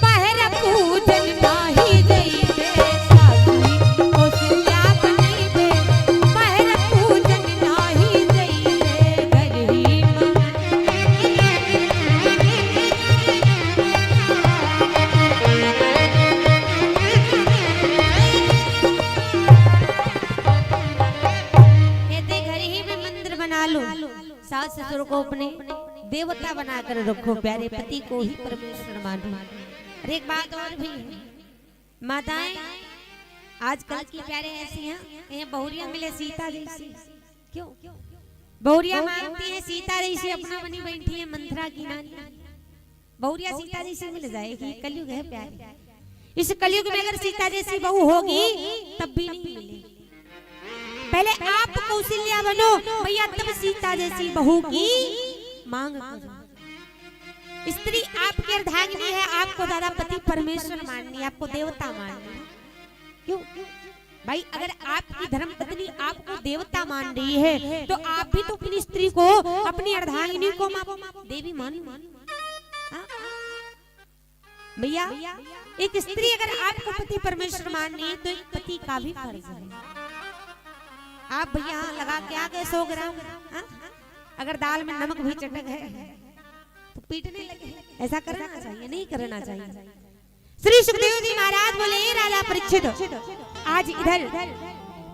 पहर पूजन नाही जइबे सासु ही कौशल्या बनी बे पहर पूजन नाही जइबे घर ही कहते घर ही में मंदिर बना लो सास ससुर को अपने देवता बनाकर रखो प्यारे पति को ही परमेश्वर मानो। और एक बात और भी है, माताएं आजकल की प्यारे ऐसी हैं ये बहुरिया मिले सीता जैसी। क्यों बहुरिया मांगती है सीता जैसी अपना बनी बैठी है मंथरा की नानी, बहुरिया सीता जैसी मिल जाएगी। कलयुग है प्यारे, इस कलयुग में अगर सीता जैसी बहू होगी तब भी नहीं मिलेगी। पहले आप कौशल्या बनो भैया तब सीता जैसी बहू की मांग करो। स्त्री आपकी अर्धांगिनी है, आपको दादा पति परमेश्वर माननी है, आपको देवता माननी है। क्यों भाई अगर आपकी धर्मपत्नी आपको देवता मान रही है तो आप भी तो अपनी स्त्री को अपनी अर्धांगिनी को देवी मानो। भैया एक स्त्री अगर आपको पति परमेश्वर माननी है तो एक पति का भी फर्ज है। आप भैया लगा के आ गए 100 ग्राम, अगर दाल में नमक भी चटक है तो पीटने लगे। ऐसा करना चाहिए नहीं करना चाहिए। श्री सुखदेव जी महाराज बोले राजा परीक्षित आज इधर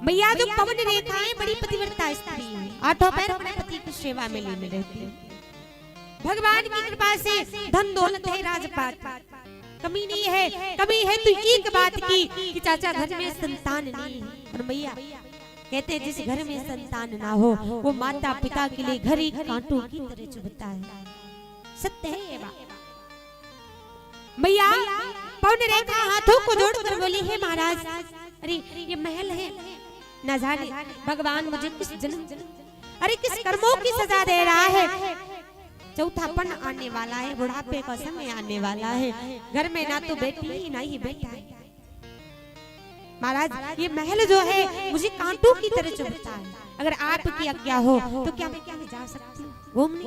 भैया जो पवन रेखाएं बड़ी पतिव्रता स्त्री है, 8 पैर अपने पति की सेवा में लीन रहती है। भगवान की कृपा से धन दौलत है, राजपाट कमी नहीं है। कमी है तो एक बात की कि चाचा घर में संतान नहीं है। और भैया कहते हैं जिस घर में संतान ना हो वो माता पिता के लिए घर ही कांटों की तरह चुभता है। सत्य है ये बात। भैया पवन रेखा हाथों को जोड़कर बोली है महाराज अरे ये महल है, न जाने भगवान मुझे किस जन्म अरे किस कर्मों की सजा दे रहा है। चौथापन आने वाला है, बुढ़ापे का समय आने वाला है, घर में ना तो बेटी ही ना ही बेटा है। महाराज ये महल जो है मुझे कांटों की तरह चुभता है। अगर आपकी आज्ञा हो तो क्या मैं जा सकती हूँ घूमने?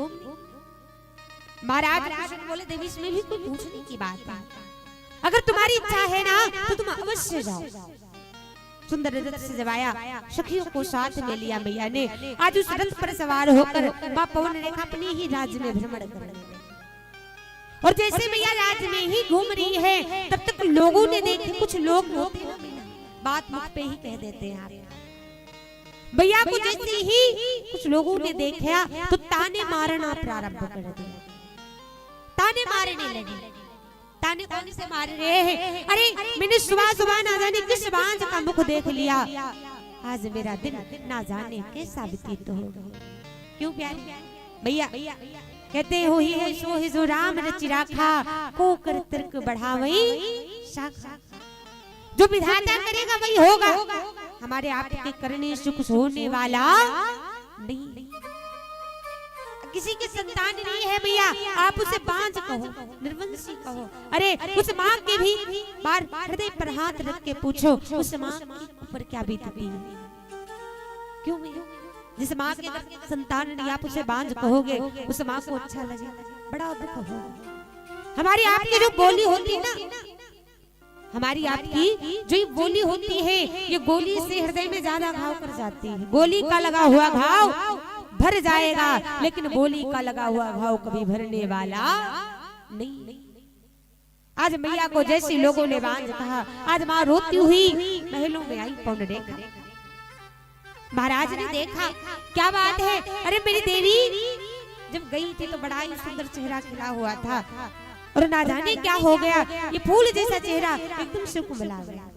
महाराज बोले देवी इसमें भी कोई पूछने की बात है, अगर तुम्हारी इच्छा है ना तो तुम अवश्य जाओ। सुंदर रथ से जब आया सखियों को साथ में लिया मैया ने। आज उस रथ पर सवार होकर माँ पवन रेखा अपने ही राज्य में भ्रमण कर रही है। और जैसे मैया राज्य में ही घूम रही है तब तक लोगों ने देखे, कुछ लोग होते हैं बात मुख पे ही कह देते हैं आप। भैया को जैसे ही कुछ लोगों ने देखा तो ताने मारना प्रारंभ कर दिया। ताने मारने लगे। ताने कौन से मार रहे हैं? अरे मैंने सुबह सुबह ना जाने किस बांझ का मुख देख लिया, आज मेरा दिन ना जाने कैसा व्यतीत होगा। क्यों प्यारे भैया कहते हो ही सो ही जो राम रचि राखा को कर तर्क बढ़ावई शाखा। जो विधाता करेगा वही होगा, हमारे आपके करने से कुछ होने वाला नहीं। किसी की संतान नहीं है भैया आप उसे बांझ कहो, निर्वंशी कहो। अरे उस माँ के भी बार हृदय पर हाथ रख के पूछो उस माँ के ऊपर क्या बीतती है। क्यों भैया जिस माँ के संतान नहीं आप उसे बांझ कहोगे उस माँ को अच्छा लगे, बड़ा दुख होगा। हमारी आपकी जो बोली होती है ना, हमारी आपकी जो ये बोली होती है ये गोली से हृदय में ज्यादा घाव कर जाती है। गोली का लगा हुआ घाव भर जाएगा लेकिन बोली का लगा हुआ घाव कभी भरने वाला नहीं। आज मैया को जैसे लोगों ने बांझ कहा, आज माँ रोती हुई महलों में आई पवन रेखा। महाराज ने देखा क्या बात है, अरे मेरी देवी जब गई थी तो बड़ा ही सुंदर चेहरा खिला हुआ था और ना जाने क्या हो गया, ये फूल जैसा चेहरा एकदम से कुमला गया।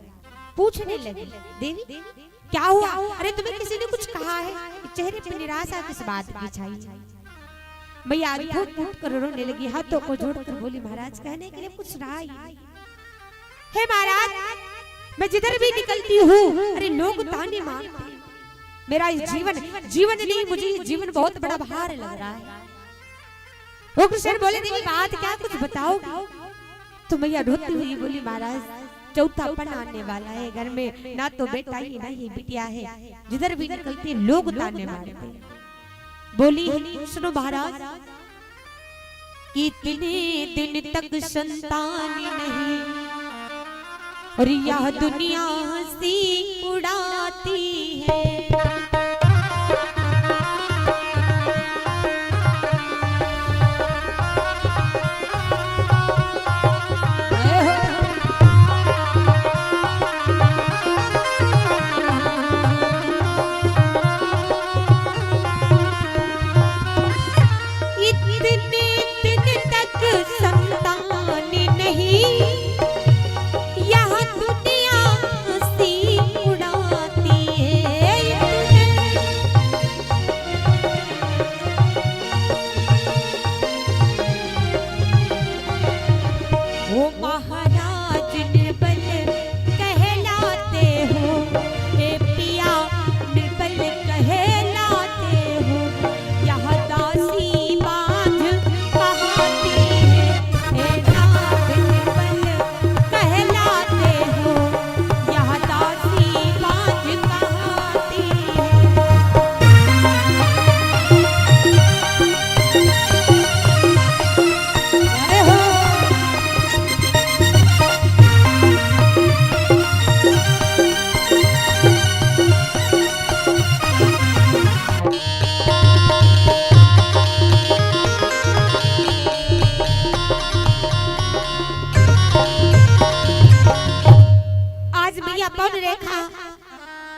पूछने लगी देवी क्या हुआ? अरे तुम्हें किसी ने कुछ कहा है? चेहरे पे निराशा किस बात की छाई? मैया फूट फूट कर रोने लगी, हाथों को जोड़कर बोली महाराज कहने के लिए कुछ रहा ही नहीं है। महाराज मैं जिधर भी निकलती हूँ अरे लोग ताने मारते हैं। मेरा ये जीवन नहीं, मुझे ये जीवन बहुत बड़ा भार लग रहा है। वो कृष्ण बोले देवी बात क्या, कुछ बताओ। तो मैया रोती हुई बोली महाराज चौथापन आने वाला है, घर में ना तो बेटा ही ना ही बिटिया है, जिधर भी निकलती लोग ताने मारते। बोली सुनो महाराज, इतने दिन तक संतान नहीं और यह दुनिया हंसी उड़ाती है।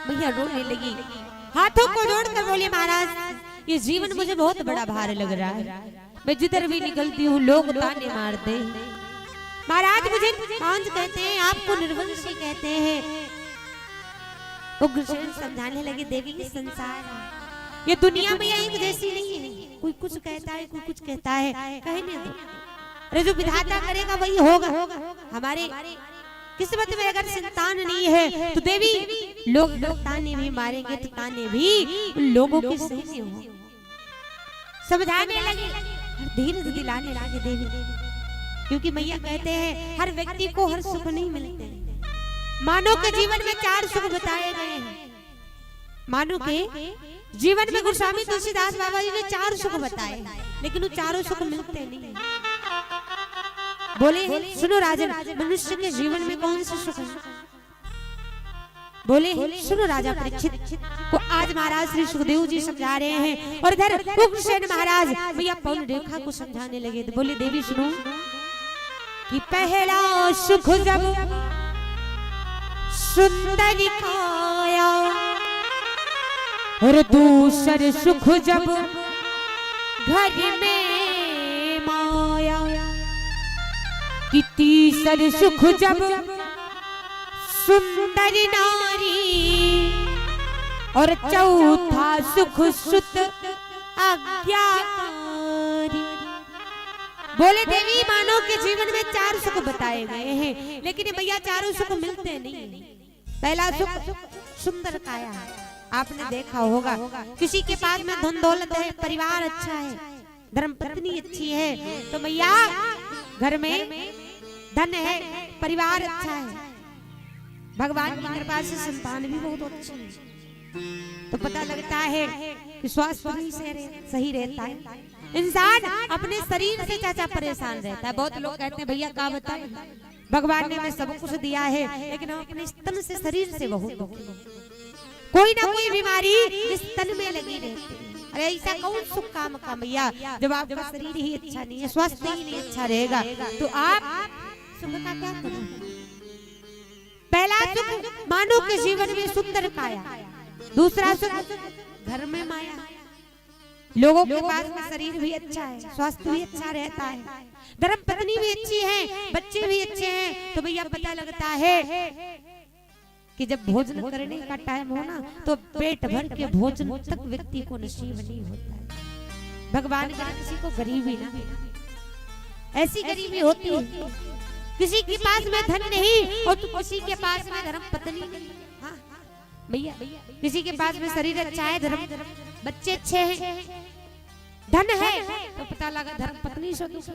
भैया रोने लगी, हाथों को जोड़कर बोली महाराज ये जीवन मुझे बहुत बड़ा भार लग रहा है, मैं जिधर भी निकलती हूँ लोग ताने मारते हैं। महाराज मुझे पांच कहते हैं, आपको निर्वंशी कहते हैं। उग्रसेन समझाने लगे देवी ये संसार है, ये दुनिया में एक जैसी नहीं है, कोई कुछ कहता है कोई कुछ कहता है, कहने दो, अरे जो विधाता करेगा वही होगा। हमारे किस्मत में अगर संतान नहीं है तो देवी लोग ताने भी मारेंगे तो ताने भी लोगों के सहने हो। समझाने लगे, धीरज दिलाने लगे देवी, क्योंकि मैया कहते हैं हर व्यक्ति को हर सुख नहीं मिलते। मानव के जीवन में चार सुख बताए गए हैं। मानव के जीवन में गोस्वामी तुलसीदास बाबा जी ने चार सुख बताए, लेकिन वो चारों सुख मिलते नहीं। बोले सुनो राजन, मनुष्य के जीवन में कौन सा सुख है? बोले सुनो राजा परीक्षित को आज महाराज श्री सुखदेव जी समझा रहे हैं, और इधर उग्रसेन महाराज भैया पौन रेखा को समझाने लगे। तो बोले देवी सुनो कि पहला सुख जब सुंदर काया, और दूसर सुख जब घर में माया, कि तीसर सुख जब सुंदर नारी, और चौथा सुख सुत आज्ञाकारी। बोले देवी मानव के जीवन में चार सुख बताए गए हैं, लेकिन भैया चारों सुख मिलते नहीं। पहला सुख सुंदर काया, आपने देखा होगा किसी के पास में धन दौलत है, परिवार अच्छा है, धर्म पत्नी अच्छी है, तो भैया घर में धन है, परिवार अच्छा है, भगवान की कृपा से संतान भी बहुत अच्छी है, तो पता लगता है कि स्वास्थ्य भी सही रहता है। इंसान अपने शरीर से चाचा परेशान रहता है। बहुत लोग कहते हैं भैया क्या बताएं, भगवान ने हमें सब कुछ दिया है, लेकिन हम अपने तन से शरीर से बहुत दुखी, कोई ना कोई बीमारी इस तन में लगी रहती है। अरे ऐसा कौन सुख काम का भैया, जब आपका शरीर ही अच्छा नहीं है, स्वास्थ्य ही नहीं अच्छा रहेगा, तो आप सुख का क्या करोगे? पहला सुख मानव के जीवन में सुंदर काया, दूसरा सुख घर में माया, लोगों के पास में शरीर भी अच्छा है, स्वास्थ्य भी अच्छा रहता है, धर्म पत्नी भी अच्छी है, बच्चे भी अच्छे हैं, तो भैया पता लगता है कि जब भोजन करने का टाइम हो ना, तो पेट भर के भोजन तक व्यक्ति को नसीब नहीं होता है। भगवान करे किसी को गरीबी ना, ऐसी गरीबी होती है किसी के पास में धन नहीं और तो किसी के पास में धर्म पत्नी नहीं। हाँ भैया, किसी के पास में शरीर अच्छा है, धर्म बच्चे अच्छे हैं, धन है, तो पता लगा धर्म पत्नी से दुखी,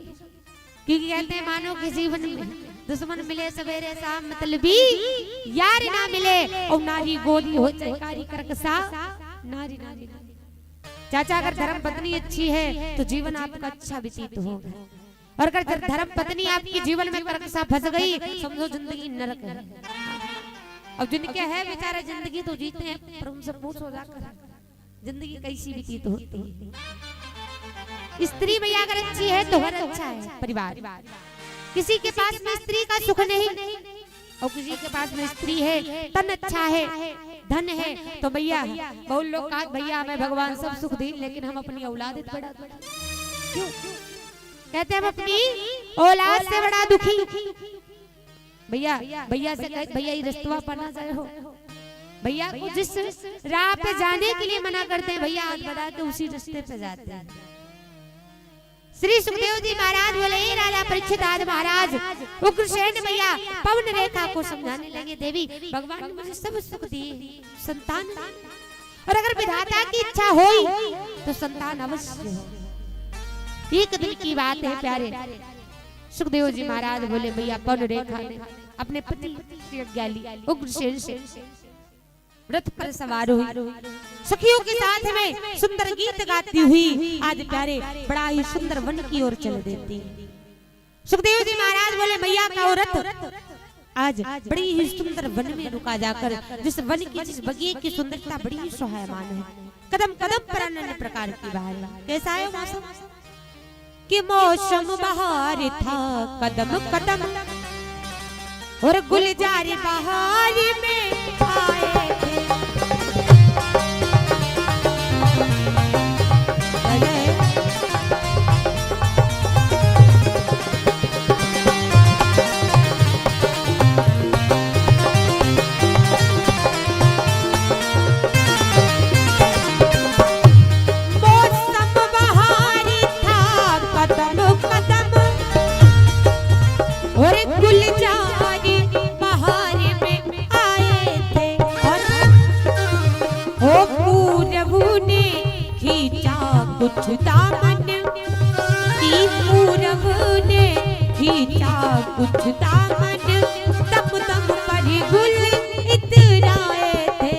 क्योंकि कहते हैं मानव के जीवन में दुश्मन मिले सवेरे शाम मतलबी, यार ना मिले और नारी गोदी हो चकारी करकसा, नारी नारी चाचा अगर धर्म पत्नी अच्छी है तो जीवन आपका अच्छा व्यतीत होगा, और अगर धर्म पत्नी आपके जीवन में कर्कशा फंस गई समझो जिंदगी नरक है। अब जिनके है बेचारा जिंदगी तो जीते हैं, पर उनसे पूछो जाकर जिंदगी कैसी व्यतीत होती है। स्त्री भैया अगर अच्छी है तो घर अच्छा है, परिवार। किसी के पास में स्त्री का सुख नहीं और किसी के पास में स्त्री है, तन अच्छा है, धन है, तो भैया बहुत लोग कहा भैया हमें भगवान सब सुख दी लेकिन हम अपनी औलाद बड़ा क्यों कहते हैं, हम अपनी औलाद से बड़ा दुखी। भैया भैया से भैया ये रिश्ता पना जाए हो, भैया को जिस राह पे जाने के लिए मना करते हैं भैया हाथ बढ़ा के उसी रास्ते पे जाते हैं। श्री सुखदेव जी महाराज बोले राजा परीक्षित आज महाराज उग्रसेन भैया पवन रेखा को समझाने लगे, देवी भगवान ने मुझे सब सुख दिए, संतान, और अगर विधाता की इच्छा होई तो संतान अवश्य हो। एक दिन की बात है प्यारे। सुखदेव जी महाराज बोले भैया पवन रेखा ने अपने पति श्री अज्ञाली उग्रसेन से रथ पर सवार हुई, सखियों के साथ में सुंदर गीत गाती हुई आज प्यारे बड़ा ही सुंदर वन की ओर चल देती। सुखदेव जी महाराज बोले मैया का रथ आज बड़ी ही सुंदर वन में रुका जाकर, जिस वन की जिस बगीचे की सुंदरता बड़ी ही सुहायमान है, कदम कदम पर अन्य प्रकार की बहार। कैसा है मौसम कि मौसम बहार था कदम कदम और गुलजार बहार में आए थे। कुछ दामन की पूरब ने खींचा कुछ दामन, दम दम पर गुल इतराए थे।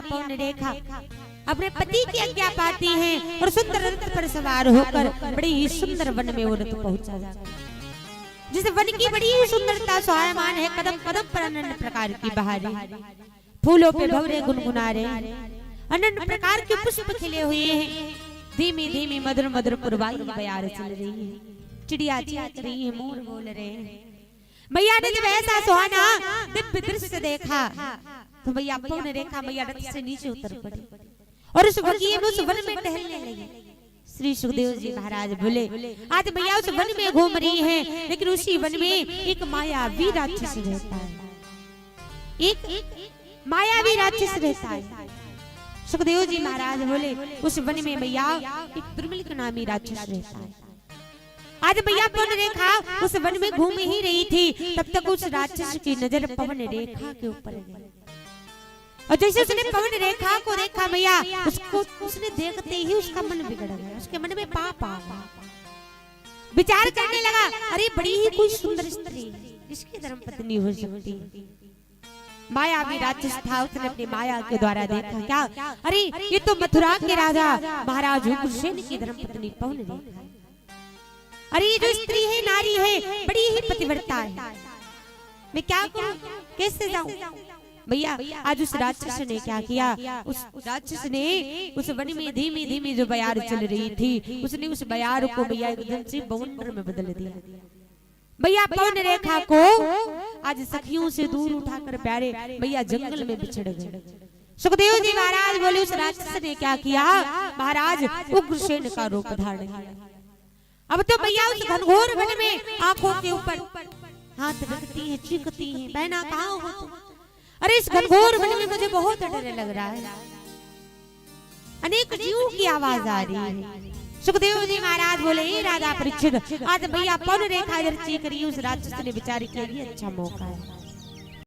पवन रेखा अपने पति की आज्ञा पाती हैं और सुंदर रथ पर सवार होकर बड़ी ही सुंदर वन में वो रथ पहुंचा जाता है। जिस वन की बड़ी ही सुंदरता सुहायमान है, कदम कदम पर अनन्य प्रकार की बहारें, फूलों पे भंवरे गुनगुना रहे, अनन्य प्रकार के पुष्प खिले हुए हैं, धीमी धीमी मधुर मधुर पुरवाई बयार चल रही है, चिड़िया चीख रही है, मोर बोल रहे हैं। मैया ने जब ऐसा सुहाना दिव्य दृश्य देखा तो भैया पवन रेखा मैया रथ से नीचे उतर पड़ी और उस बगीचे में उस वन में टहलने लगी। श्री सुखदेव जी महाराज बोले आज भैया उस वन में घूम रही हैं, लेकिन उसी वन में एक मायावी राक्षस रहता है, एक मायावी राक्षस रहता है। सुखदेव जी महाराज बोले उस वन में भैया एक दुर्मिल नामी राक्षस रहता है। आज भैया पवन रेखा उस वन में घूम ही रही थी, तब तक उस राक्षस की नजर पवन रेखा के ऊपर गई और जैसे उसने पवन रेखा को देखा भैया उसको उसने देखते ही उसका मन बिगड़ गया, उसके मन में पाप आ गया। विचार करने लगा अरे बड़ी ही कोई सुंदर स्त्री इसकी धर्मपत्नी हो सकती। मायावी राक्षस था, उसने अपनी माया के द्वारा देखा क्या अरे ये तो मथुरा के राजा महाराज उग्रसेन की धर्मपत्नी पवन रेखा। अरे ये जो स्त्री है नारी है बड़ी ही पतिव्रता है, मैं क्या करूं कैसे जाऊं। भैया आज उस राक्षस ने क्या किया, उस राक्षस ने उस वन में धीमी धीमी जो बयार चल रही थी उसने उस बयार को भैया एकदम से बवंडर में बदल दिया। भैया पवन रेखा को आज सखियों से दूर उठाकर प्यारे भैया जंगल में बिछड़ गए। सुखदेव जी महाराज बोले उस राक्षस ने क्या किया, महाराज उग्रसेन का रूप धारण किया। अब तो भैया उस घनघोर वन में आंखों के ऊपर हाथ रखती है, चीखती है, बहना कहाँ हो तुम। अरे इस घनघोर वन में मुझे बहुत डर लग रहा है, अनेक जीवों की आवाज आ रही है। सुखदेव जी महाराज बोले राजा परीक्षित आज भैया पवन रेखा इधर चीख रही, उस राक्षस ने विचार किया ये अच्छा मौका है,